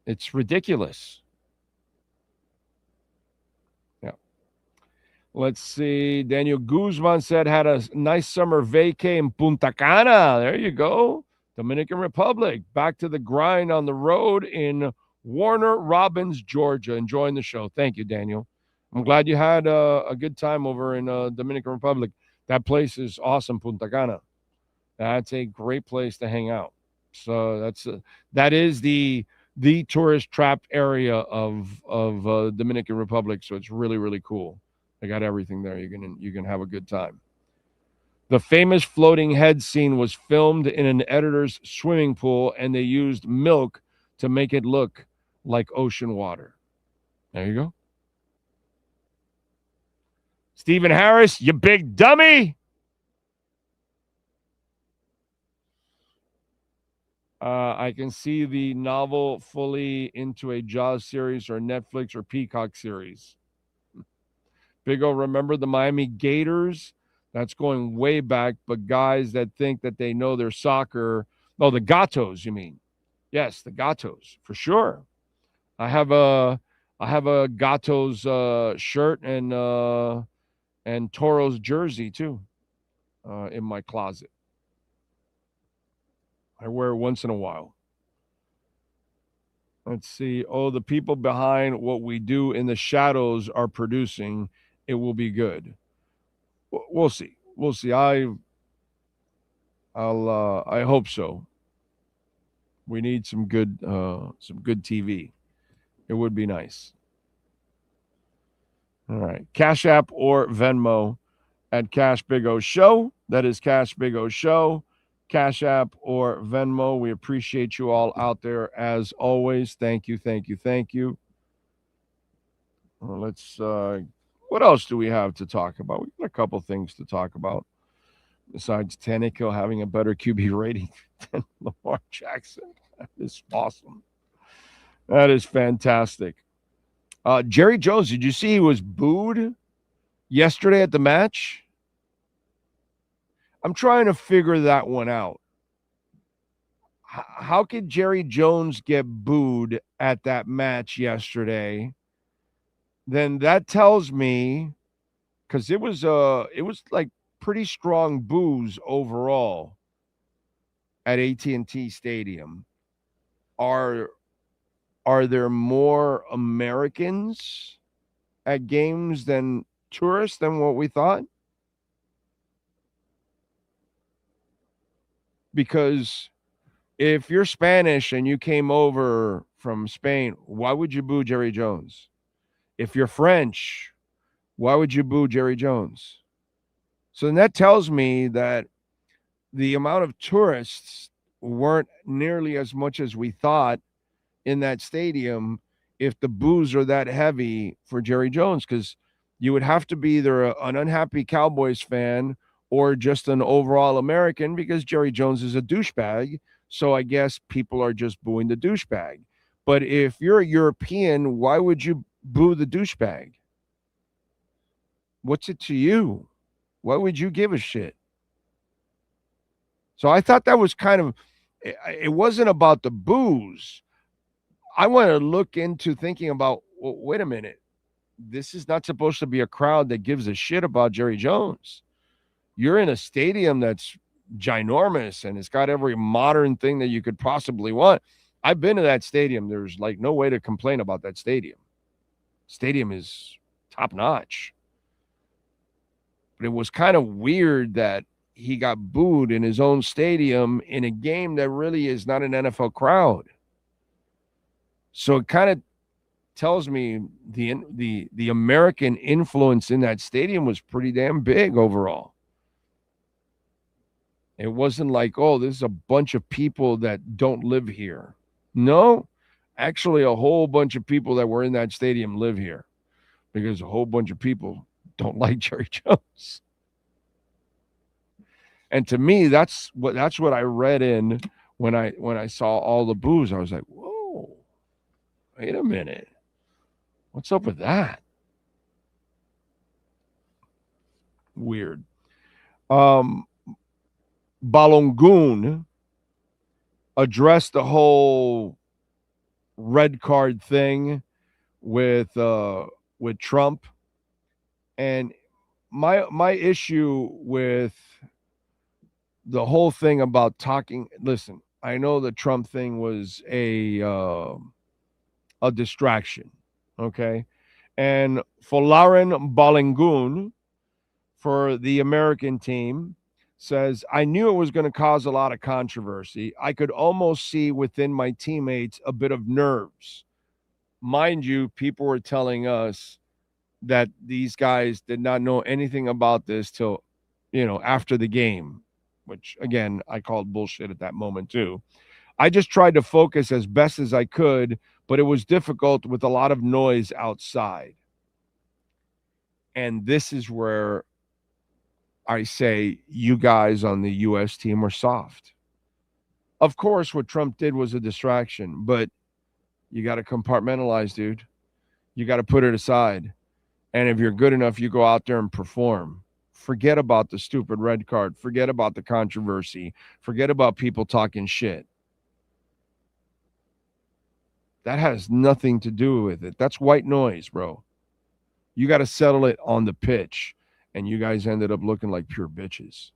It's ridiculous. Yeah. Let's see. Daniel Guzman said had a nice summer vacay in Punta Cana. There you go. Dominican Republic. Back to the grind on the road in Warner Robins, Georgia. Enjoying the show. Thank you, Daniel. I'm glad you had a good time over in Dominican Republic. That place is awesome, Punta Cana. That's a great place to hang out. So that is the tourist trap area of Dominican Republic. So it's really, really cool. They got everything there. You can have a good time. The famous floating head scene was filmed in an editor's swimming pool, and they used milk to make it look like ocean water. There you go. Stephen Harris, you big dummy. I can see the novel fully into a Jaws series or Netflix or Peacock series. Big O, remember the Miami Gators? That's going way back, but guys that think that they know their soccer. Oh, the Gatos, you mean? Yes, the Gatos, for sure. I have a Gatos shirt and Toros jersey too in my closet. I wear it once in a while. Let's see. Oh, the people behind what we do in the shadows are producing. It will be good. We'll see. We'll see. I hope so. We need some good TV. It would be nice. All right. Cash App or Venmo at Cash Big O Show. That is Cash Big O Show. Cash App or Venmo. We appreciate you all out there as always. Thank you, thank you, thank you. Well, let's what else do we have to talk about? We got a couple things to talk about besides Tannehill having a better QB rating than Lamar Jackson. That is awesome. That is fantastic. Jerry Jones, did you see he was booed yesterday at the match? I'm trying to figure that one out. How could Jerry Jones get booed at that match yesterday? Then that tells me, because it was like pretty strong boos overall at AT&T Stadium. Are there more Americans at games than tourists than what we thought? Because if you're Spanish and you came over from Spain, why would you boo Jerry Jones? If you're French, why would you boo Jerry Jones? So then that tells me that the amount of tourists weren't nearly as much as we thought in that stadium if the boos are that heavy for Jerry Jones, because you would have to be either an unhappy Cowboys fan or just an overall American, because Jerry Jones is a douchebag. So I guess people are just booing the douchebag. But if you're a European, why would you boo the douchebag? What's it to you? Why would you give a shit? So I thought that was kind of, it wasn't about the boos. I want to look into thinking about, well, wait a minute. This is not supposed to be a crowd that gives a shit about Jerry Jones. You're in a stadium that's ginormous and it's got every modern thing that you could possibly want. I've been to that stadium. There's like no way to complain about that stadium. Stadium is top notch. But it was kind of weird that he got booed in his own stadium in a game that really is not an NFL crowd. So it kind of tells me the American influence in that stadium was pretty damn big overall. It wasn't like, oh, this is a bunch of people that don't live here. No, actually a whole bunch of people that were in that stadium live here, because a whole bunch of people don't like Jerry Jones. And to me, that's what I read in when I saw all the boos. I was like, whoa, wait a minute. What's up with that? Weird. Balogun addressed the whole red card thing with Trump, and my issue with the whole thing about talking. Listen, I know the Trump thing was a distraction, okay, and Folarin Balogun for the American team says, I knew it was going to cause a lot of controversy. I could almost see within my teammates a bit of nerves. Mind you, people were telling us that these guys did not know anything about this till, after the game, which, again, I called bullshit at that moment too. I just tried to focus as best as I could, but it was difficult with a lot of noise outside. And this is where I say you guys on the U.S. team were soft. Of course, what Trump did was a distraction, but you got to compartmentalize, dude. You got to put it aside. And if you're good enough, you go out there and perform. Forget about the stupid red card. Forget about the controversy. Forget about people talking shit. That has nothing to do with it. That's white noise, bro. You got to settle it on the pitch. And you guys ended up looking like pure bitches.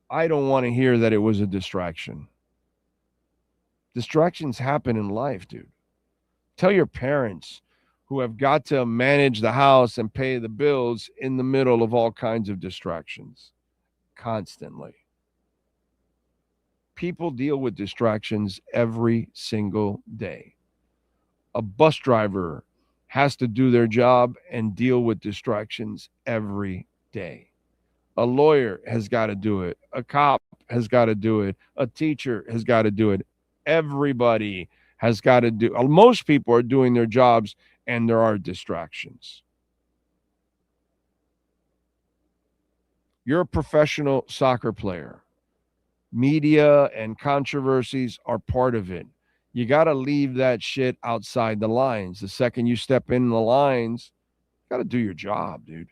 I don't want to hear that it was a distraction. Distractions happen in life, dude. Tell your parents who have got to manage the house and pay the bills in the middle of all kinds of distractions constantly. People deal with distractions every single day. A bus driver has to do their job and deal with distractions every day. A lawyer has got to do it. A cop has got to do it. A teacher has got to do it. Everybody has got to do. Most people are doing their jobs, and there are distractions. You're a professional soccer player. Media and controversies are part of it. You got to leave that shit outside the lines. The second you step in the lines, you got to do your job, dude.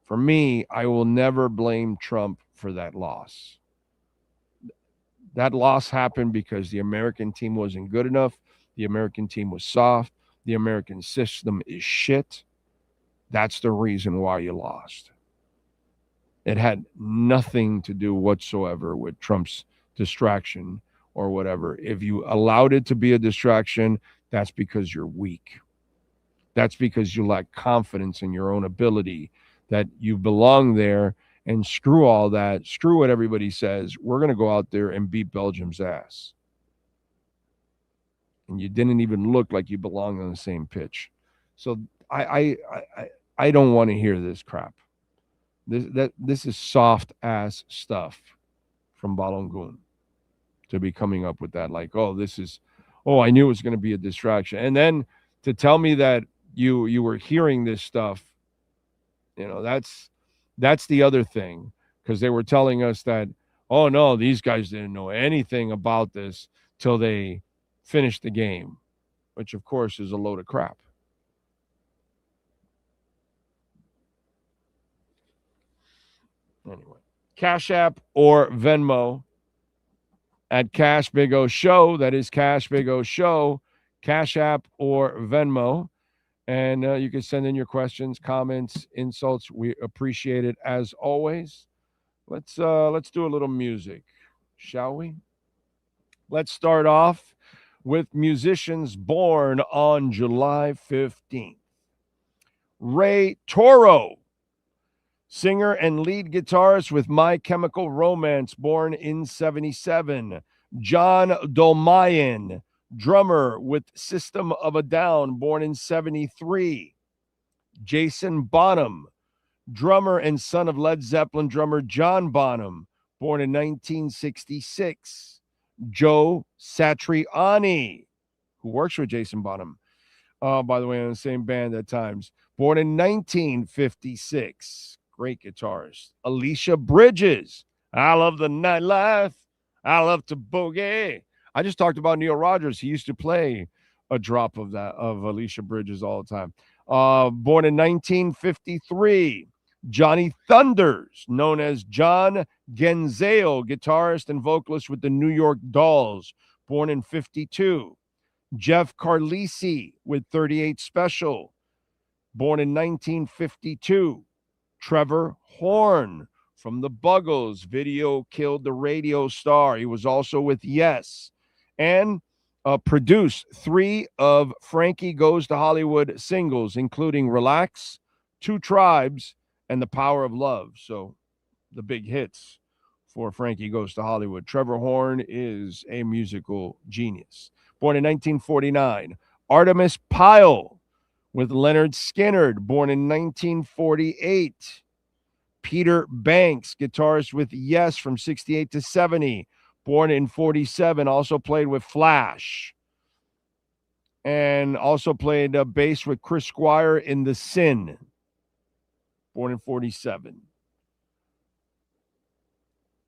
For me, I will never blame Trump for that loss. That loss happened because the American team wasn't good enough. The American team was soft. The American system is shit. That's the reason why you lost. It had nothing to do whatsoever with Trump's distraction or whatever. If you allowed it to be a distraction, that's because you're weak. That's because you lack confidence in your own ability, that you belong there, and screw all that. Screw what everybody says. We're going to go out there and beat Belgium's ass. And you didn't even look like you belong on the same pitch. So I don't want to hear this crap. This is soft ass stuff from Balongun to be coming up with that. Like, I knew it was going to be a distraction. And then to tell me that you were hearing this stuff, that's the other thing, because they were telling us that, oh no, these guys didn't know anything about this till they finished the game, which of course is a load of crap. Anyway, Cash App or Venmo at Cash Big O Show. That is Cash Big O Show. Cash App or Venmo. And you can send in your questions, comments, insults. We appreciate it as always. Let's do a little music, shall we? Let's start off with musicians born on July 15th. Ray Toro, singer and lead guitarist with My Chemical Romance, born in 1977. John Dolmayan, drummer with System of a Down, born in 1973. Jason Bonham, drummer and son of Led Zeppelin drummer John Bonham, born in 1966. Joe Satriani, who works with Jason Bonham, by the way, in the same band at times, born in 1956. Great guitarist. Alicia Bridges, I love the nightlife. I love to boogie. I just talked about Neil Rogers. He used to play a drop of Alicia Bridges all the time. Born in 1953. Johnny Thunders, known as John Genzale, guitarist and vocalist with the New York Dolls, born in 1952. Jeff Carlisi with 38 Special, born in 1952. Trevor Horn from the Buggles, Video Killed the Radio Star. He was also with Yes. And produced 3 of Frankie Goes to Hollywood singles, including Relax, Two Tribes, and The Power of Love. So the big hits for Frankie Goes to Hollywood. Trevor Horn is a musical genius. Born in 1949. Artemis Pyle with Leonard Skinner, born in 1948. Peter Banks, guitarist with Yes from 68 to 70, born in 47, also played with Flash. And also played bass with Chris Squire in The Sin, born in 47.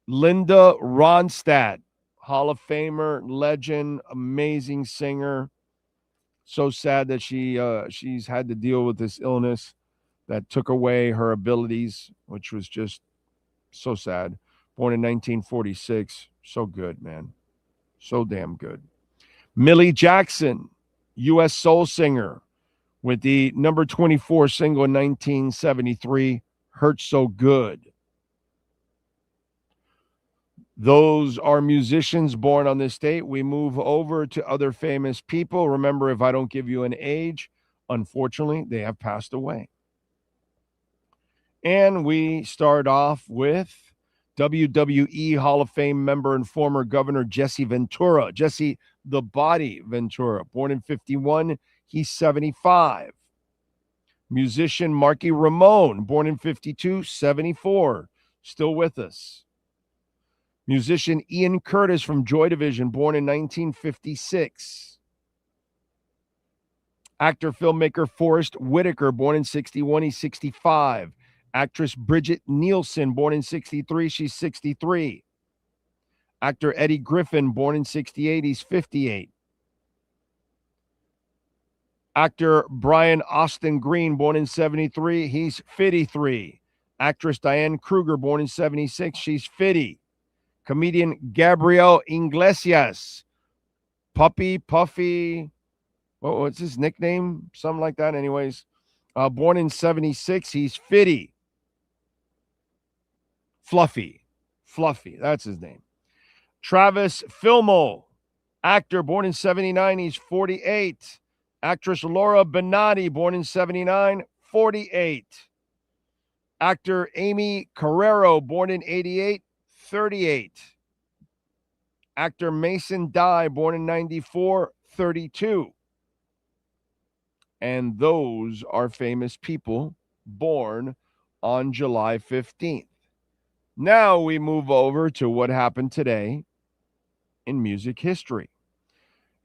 Linda Ronstadt, Hall of Famer, legend, amazing singer. So sad that she's had to deal with this illness that took away her abilities, which was just so sad. Born in 1946. So good, man. So damn good. Millie Jackson, U.S. soul singer, with the number 24 single in 1973, Hurt So Good. Those are musicians born on this date. We move over to other famous people. Remember, if I don't give you an age, unfortunately, they have passed away. And we start off with WWE Hall of Fame member and former Governor Jesse Ventura. Jesse the Body Ventura, born in 51. He's 75. Musician Marky Ramone, born in 52, 74. Still with us. Musician Ian Curtis from Joy Division, born in 1956. Actor, filmmaker Forrest Whitaker, born in 61, he's 65. Actress Bridget Nielsen, born in 63, she's 63. Actor Eddie Griffin, born in 68, he's 58. Actor Brian Austin Green, born in 73, he's 53. Actress Diane Kruger, born in 76, she's 50. Comedian Gabriel Iglesias, Puffy, what's his nickname? Something like that, anyways. Born in 76, he's 50. Fluffy, that's his name. Travis Fimmel, actor, born in 79, he's 48. Actress Laura Benatti, born in 79, 48. Actor Amy Carrero, born in 88, 38. Actor Mason Dye, born in 94, 32. And those are famous people born on July 15th. Now we move over to what happened today in music history.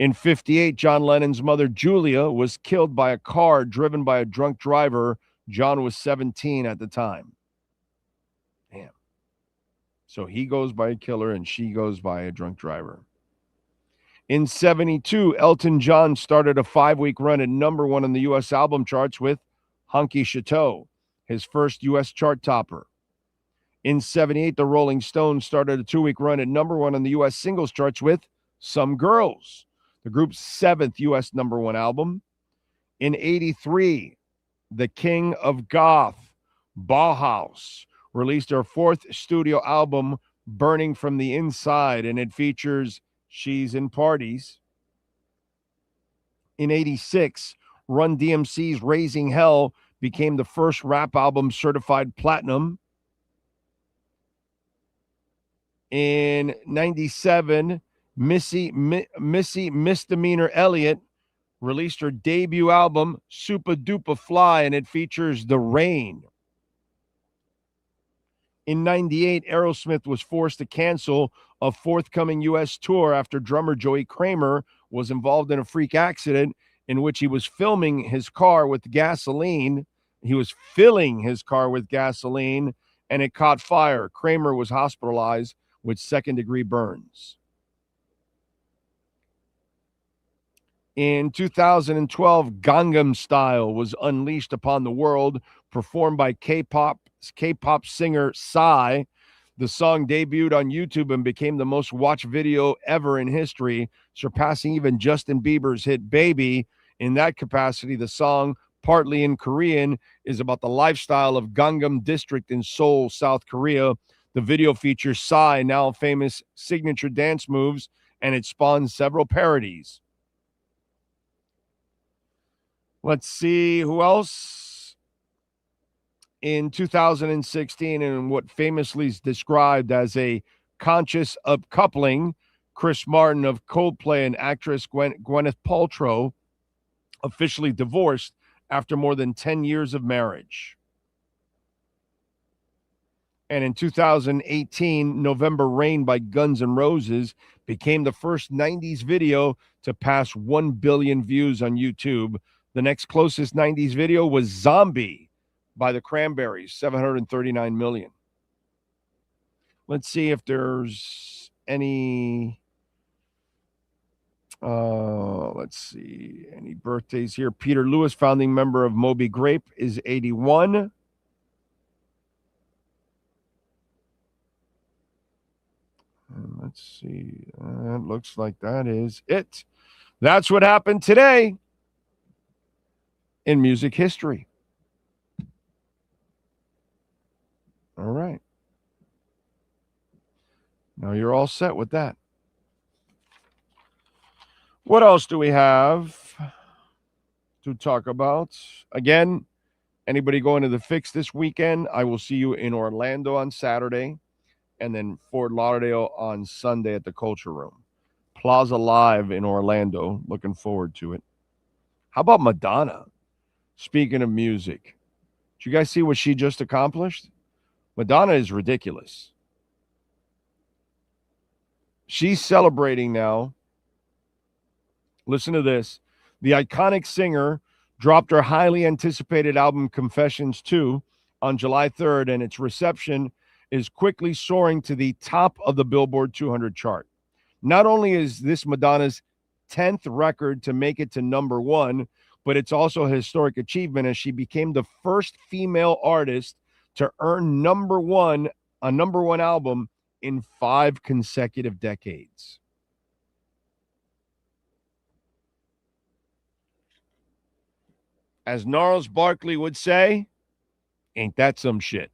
In 58, John Lennon's mother, Julia, was killed by a car driven by a drunk driver. John was 17 at the time. Damn. So he goes by a killer and she goes by a drunk driver. In 72, Elton John started a 5-week run at number 1 on the U.S. album charts with Honky Chateau, his first U.S. chart topper. In 78, the Rolling Stones started a 2-week run at number 1 on the U.S. singles charts with Some Girls, the group's 7th U.S. number 1 album. In 83, the King of Goth, Bauhaus, released their 4th studio album, Burning from the Inside, and it features She's in Parties. In 86, Run DMC's Raising Hell became the first rap album certified platinum. In 97, Missy Misdemeanor Elliott released her debut album, Super Duper Fly, and it features The Rain. In 98, Aerosmith was forced to cancel a forthcoming U.S. tour after drummer Joey Kramer was involved in a freak accident in which he was filling his car with gasoline, and it caught fire. Kramer was hospitalized with second-degree burns. In 2012, Gangnam Style was unleashed upon the world, performed by K-pop singer Psy. The song debuted on YouTube and became the most watched video ever in history, surpassing even Justin Bieber's hit Baby. In that capacity, the song, partly in Korean, is about the lifestyle of Gangnam District in Seoul, South Korea. The video features Psy, now famous signature dance moves, and it spawned several parodies. Let's see who else. In 2016, in what famously is described as a conscious upcoupling, Chris Martin of Coldplay and actress Gwyneth Paltrow officially divorced after more than 10 years of marriage. And in 2018, November Rain by Guns N' Roses became the first 90s video to pass 1 billion views on YouTube. The next closest 90s video was Zombie by the Cranberries, 739 million. Let's see if there's any, let's see, any birthdays here. Peter Lewis, founding member of Moby Grape, is 81. And let's see. It looks like that is it. That's what happened today in music history. All right. Now you're all set with that. What else do we have to talk about? Again, anybody going to the Fix this weekend, I will see you in Orlando on Saturday. And then Fort Lauderdale on Sunday at the Culture Room. Plaza Live in Orlando. Looking forward to it. How about Madonna? Speaking of music, did you guys see what she just accomplished? Madonna is ridiculous. She's celebrating now. Listen to this. The iconic singer dropped her highly anticipated album Confessions 2 on July 3rd, and its reception is quickly soaring to the top of the Billboard 200 chart. Not only is this Madonna's 10th record to make it to number one, but it's also a historic achievement as she became the first female artist to earn a number one album in 5 consecutive decades. As Gnarls Barkley would say, ain't that some shit?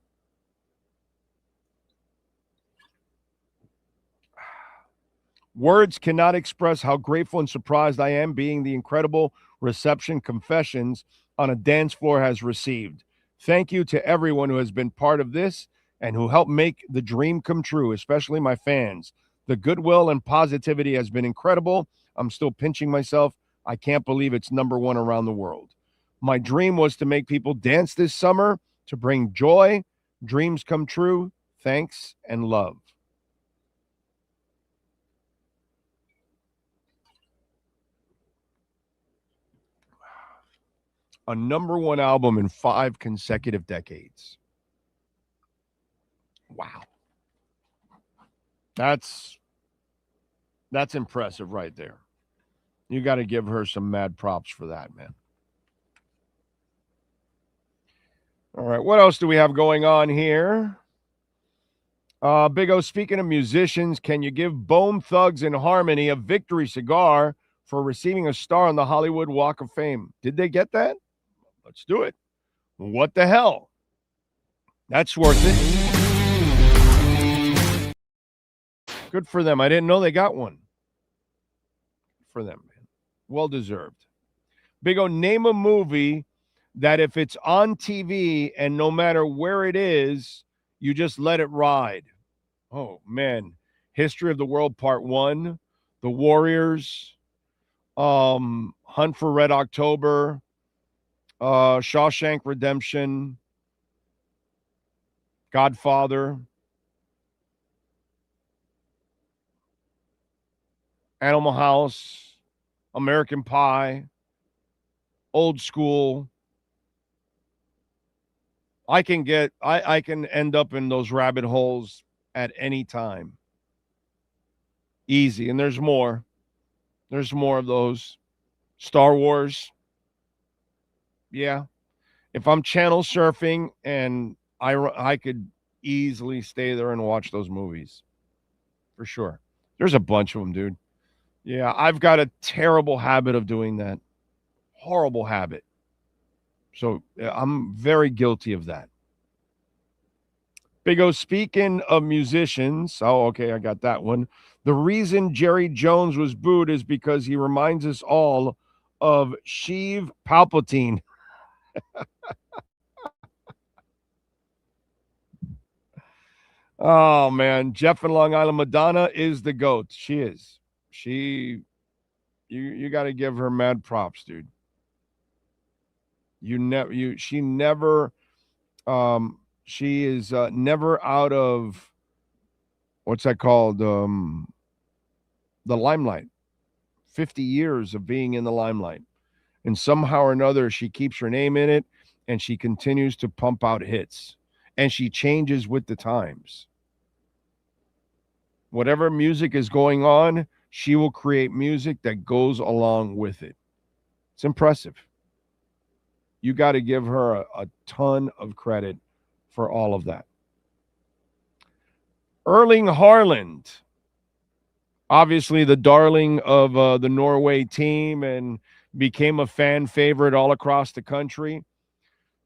Words cannot express how grateful and surprised I am being the incredible reception Confessions on a Dance Floor has received. Thank you to everyone who has been part of this and who helped make the dream come true, especially my fans. The goodwill and positivity has been incredible. I'm still pinching myself. I can't believe it's number one around the world. My dream was to make people dance this summer, to bring joy. Dreams come true. Thanks and love. A number one album in 5 consecutive decades. Wow. That's impressive right there. You got to give her some mad props for that, man. All right, what else do we have going on here? Big O, speaking of musicians, can you give Bone Thugs and Harmony a victory cigar for receiving a star on the Hollywood Walk of Fame? Did they get that? Let's do it. What the hell? That's worth it. Good for them. I didn't know they got one. For them, man. Well deserved. Big O, name a movie that if it's on TV and no matter where it is, you just let it ride. Oh, man. History of the World Part 1, The Warriors, Hunt for Red October, Shawshank Redemption, Godfather, Animal House, American Pie, Old School. I can end up in those rabbit holes at any time. Easy. And there's more. There's more of those. Star Wars. Yeah. If I'm channel surfing and I could easily stay there and watch those movies. For sure. There's a bunch of them, dude. Yeah, I've got a terrible habit of doing that. Horrible habit. So I'm very guilty of that. Big O, speaking of musicians. Oh, okay, I got that one. The reason Jerry Jones was booed is because he reminds us all of Sheev Palpatine. Oh, man. Jeff in Long Island, Madonna is the GOAT. She is. You got to give her mad props, dude. She never She is never out of, what's that called? The limelight. 50 years of being in the limelight. And somehow or another, she keeps her name in it, and she continues to pump out hits. And she changes with the times. Whatever music is going on, she will create music that goes along with it. It's impressive. You got to give her a ton of credit for all of that. Erling Haaland, obviously the darling of the Norway team, and became a fan favorite all across the country.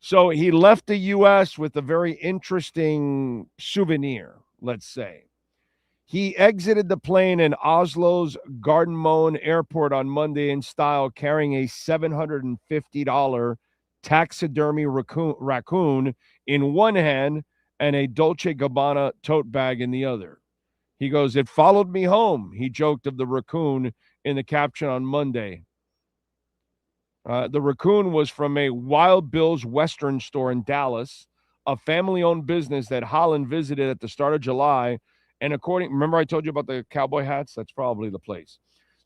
So he left the U.S. with a very interesting souvenir, let's say. He exited the plane in Oslo's Gardermoen airport on Monday in style, carrying a $750 taxidermy raccoon in one hand and a Dolce & Gabbana tote bag in the other. He goes, "It followed me home," he joked of the raccoon in the caption on Monday. The raccoon was from a Wild Bill's Western store in Dallas, a family-owned business that Haaland visited at the start of July. And remember I told you about the cowboy hats? That's probably the place.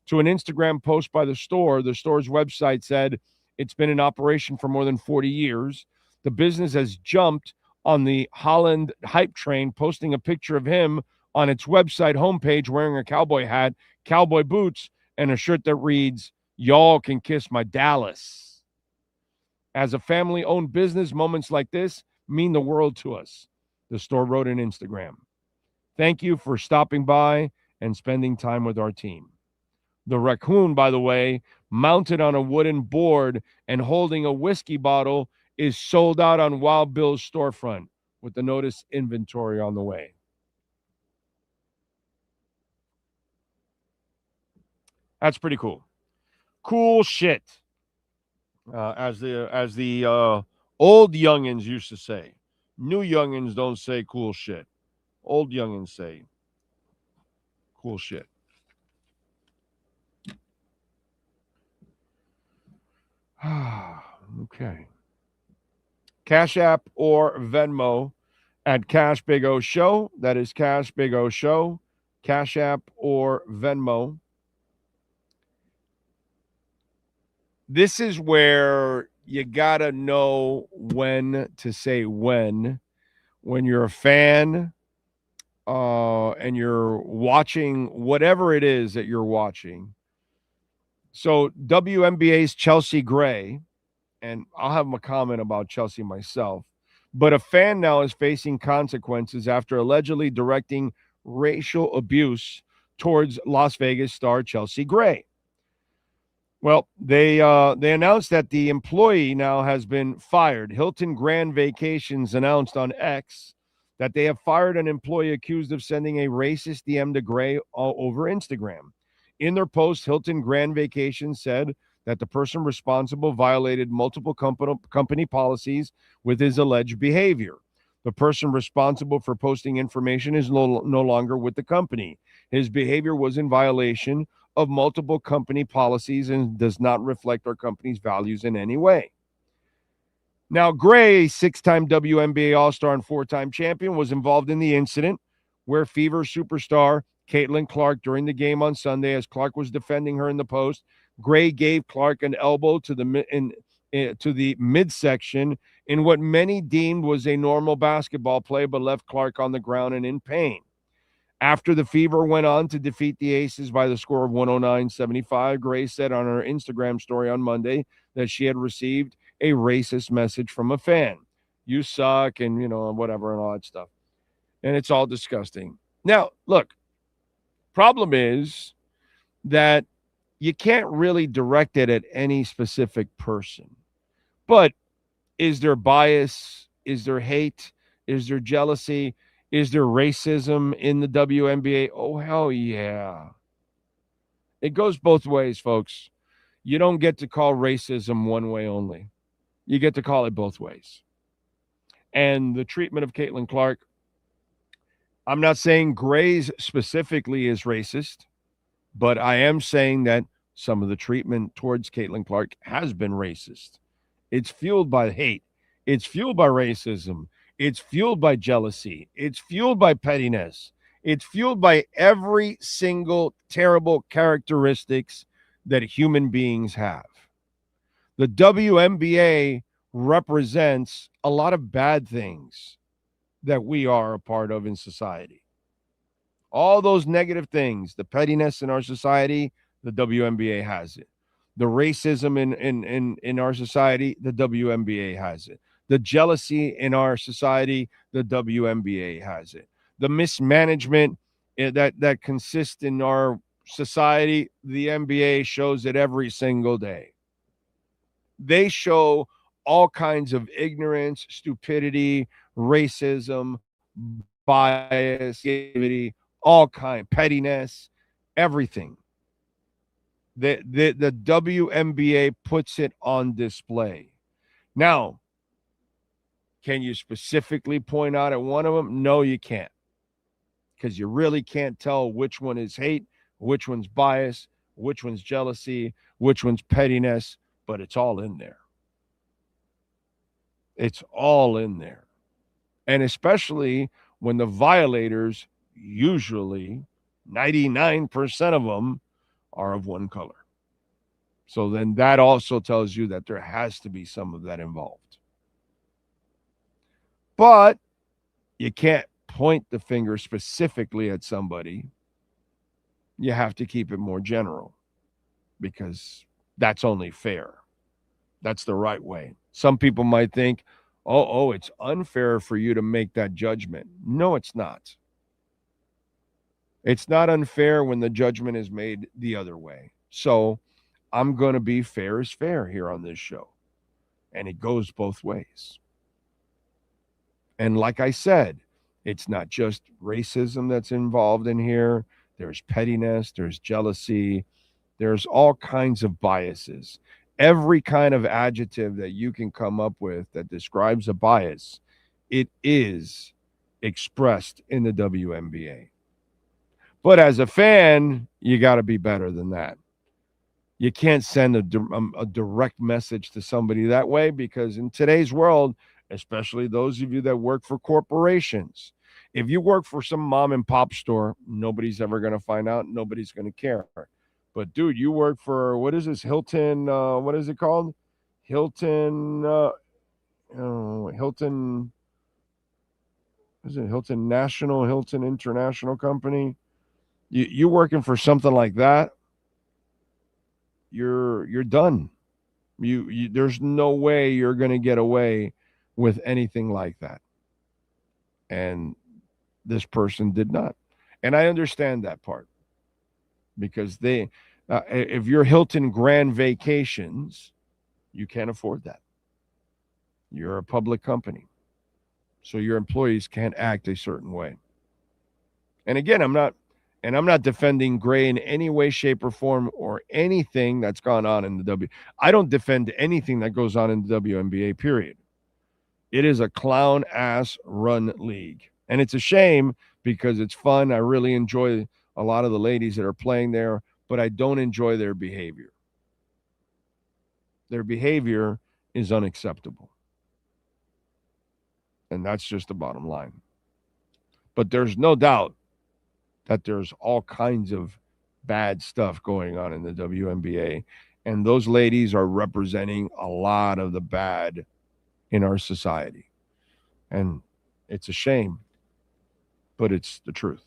To an Instagram post by the store's website said it's been in operation for more than 40 years. The business has jumped on the Haaland hype train, posting a picture of him on its website homepage wearing a cowboy hat, cowboy boots, and a shirt that reads, "Y'all can kiss my Dallas." As a family-owned business, moments like this mean the world to us, the store wrote on Instagram. "Thank you for stopping by and spending time with our team." The raccoon, by the way, mounted on a wooden board and holding a whiskey bottle, is sold out on Wild Bill's storefront with the notice inventory on the way. That's pretty cool. Cool shit. As the old youngins used to say. New youngins don't say cool shit. Old youngins say cool shit. Okay. Cash App or Venmo at Cash Big O Show. That is Cash Big O Show. Cash App or Venmo. This is where you got to know when to say when you're a fan and you're watching whatever it is that you're watching. So WNBA's Chelsea Gray, and I'll have a comment about Chelsea myself, but a fan now is facing consequences after allegedly directing racial abuse towards Las Vegas star Chelsea Gray. Well, they announced that the employee now has been fired. Hilton Grand Vacations announced on X that they have fired an employee accused of sending a racist DM to Gray over Instagram. In their post, Hilton Grand Vacations said that the person responsible violated multiple company policies with his alleged behavior. The person responsible for posting information is no longer with the company. His behavior was in violation of multiple company policies and does not reflect our company's values in any way. Now, Gray, six-time WNBA All-Star and four-time champion, was involved in the incident where Fever superstar Caitlin Clark, during the game on Sunday, as Clark was defending her in the post, Gray gave Clark an elbow to the midsection in what many deemed was a normal basketball play, but left Clark on the ground and in pain. After the Fever went on to defeat the Aces by the score of 109-75, Gray said on her Instagram story on Monday that she had received a racist message from a fan. You suck and, whatever and all that stuff. And it's all disgusting. Now, look, problem is that you can't really direct it at any specific person. But is there bias? Is there hate? Is there jealousy? Is there racism in the WNBA? Oh, hell yeah. It goes both ways, folks. You don't get to call racism one way only. You get to call it both ways. And the treatment of Caitlin Clark, I'm not saying Gray's specifically is racist, but I am saying that some of the treatment towards Caitlin Clark has been racist. It's fueled by hate. It's fueled by racism. It's fueled by jealousy. It's fueled by pettiness. It's fueled by every single terrible characteristics that human beings have. The WNBA represents a lot of bad things that we are a part of in society. All those negative things, the pettiness in our society, the WNBA has it. The racism in our society, the WNBA has it. The jealousy in our society, the WNBA has it. The mismanagement that consists in our society, the NBA shows it every single day. They show all kinds of ignorance, stupidity, racism, bias, all kind, pettiness, everything. The WNBA puts it on display. Now, can you specifically point out at one of them? No, you can't. Because you really can't tell which one is hate, which one's bias, which one's jealousy, which one's pettiness, but it's all in there. It's all in there. And especially when the violators, usually 99% of them, are of one color. So then that also tells you that there has to be some of that involved. But you can't point the finger specifically at somebody. You have to keep it more general because that's only fair. That's the right way. Some people might think, oh, it's unfair for you to make that judgment. No, it's not. It's not unfair when the judgment is made the other way. So I'm going to be fair is fair here on this show. And it goes both ways. And like I said, it's not just racism that's involved in here. There's pettiness, there's jealousy, there's all kinds of biases. Every kind of adjective that you can come up with that describes a bias, it is expressed in the WNBA. But as a fan, you got to be better than that. You can't send a direct message to somebody that way because in today's world, especially those of you that work for corporations, if you work for some mom and pop store, nobody's ever going to find out. Nobody's going to care. But dude, you work for, what is this? Hilton, what is it called? Hilton, Hilton, is it Hilton National, Hilton International Company? You working for something like that, you're done. You there's no way you're going to get away with anything like that. And this person did not. And I understand that part because they, if you're Hilton Grand Vacations, you can't afford that. You're a public company. So your employees can't act a certain way. And again, I'm not defending Gray in any way, shape, or form or anything that's gone on in the I don't defend anything that goes on in the WNBA, period. It is a clown ass run league. And it's a shame because it's fun. I really enjoy a lot of the ladies that are playing there, but I don't enjoy their behavior. Their behavior is unacceptable. And that's just the bottom line. But there's no doubt that there's all kinds of bad stuff going on in the WNBA. And those ladies are representing a lot of the bad in our society. And it's a shame, but it's the truth.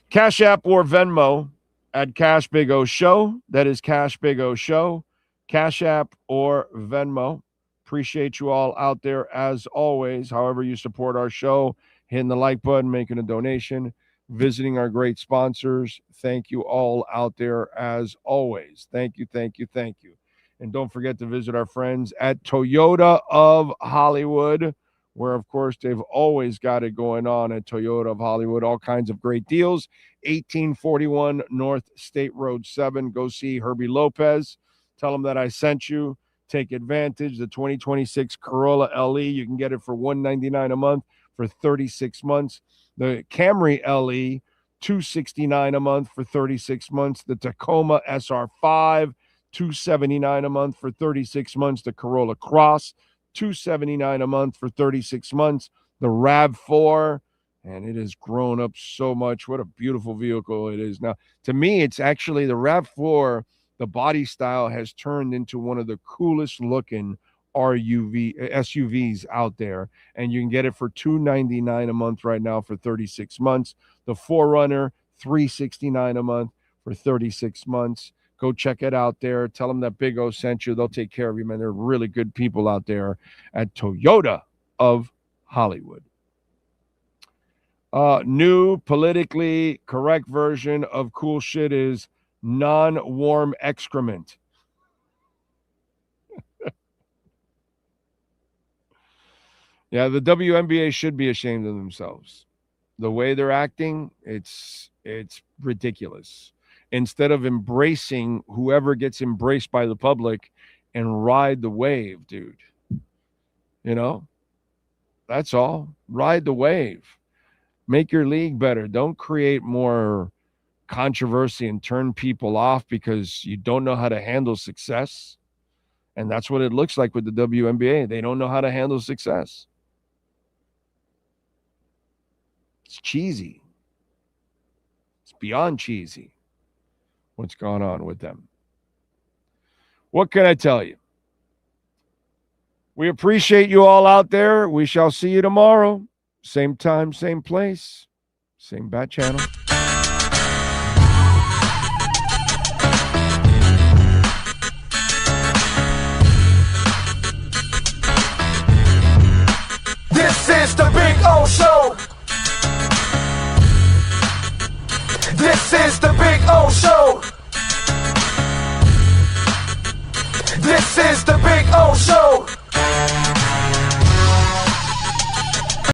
Cash App or Venmo at Cash Big O Show. That is Cash Big O Show. Cash App or Venmo. Appreciate you all out there as always. However you support our show, hitting the like button, making a donation, visiting our great sponsors. Thank you all out there as always. Thank you, thank you, thank you. And don't forget to visit our friends at Toyota of Hollywood, where, of course, they've always got it going on at Toyota of Hollywood. All kinds of great deals. 1841 North State Road 7. Go see Herbie Lopez. Tell him that I sent you. Take advantage. The 2026 Corolla LE, you can get it for $199 a month for 36 months. The Camry LE, $269 a month for 36 months. The Tacoma SR5, $279 a month for 36 months. The Corolla Cross, $279 a month for 36 months. The RAV4, and it has grown up so much. What a beautiful vehicle it is now. To me, it's actually the RAV4, the body style has turned into one of the coolest looking SUVs out there, and you can get it for $299 a month right now for 36 months. The 4Runner, $369 a month for 36 months. Go check it out there. Tell them that Big O sent you. They'll take care of you, man. They're really good people out there at Toyota of Hollywood. New politically correct version of cool shit is non-warm excrement. Yeah, the WNBA should be ashamed of themselves. The way they're acting, it's ridiculous. Instead of embracing whoever gets embraced by the public and ride the wave, dude. You know? That's all. Ride the wave. Make your league better. Don't create more controversy and turn people off because you don't know how to handle success. And that's what it looks like with the WNBA. They don't know how to handle success. It's cheesy. It's beyond cheesy what's going on with them. What can I tell you? We appreciate you all out there. We shall see you tomorrow. Same time, same place, same bat channel. This is the Big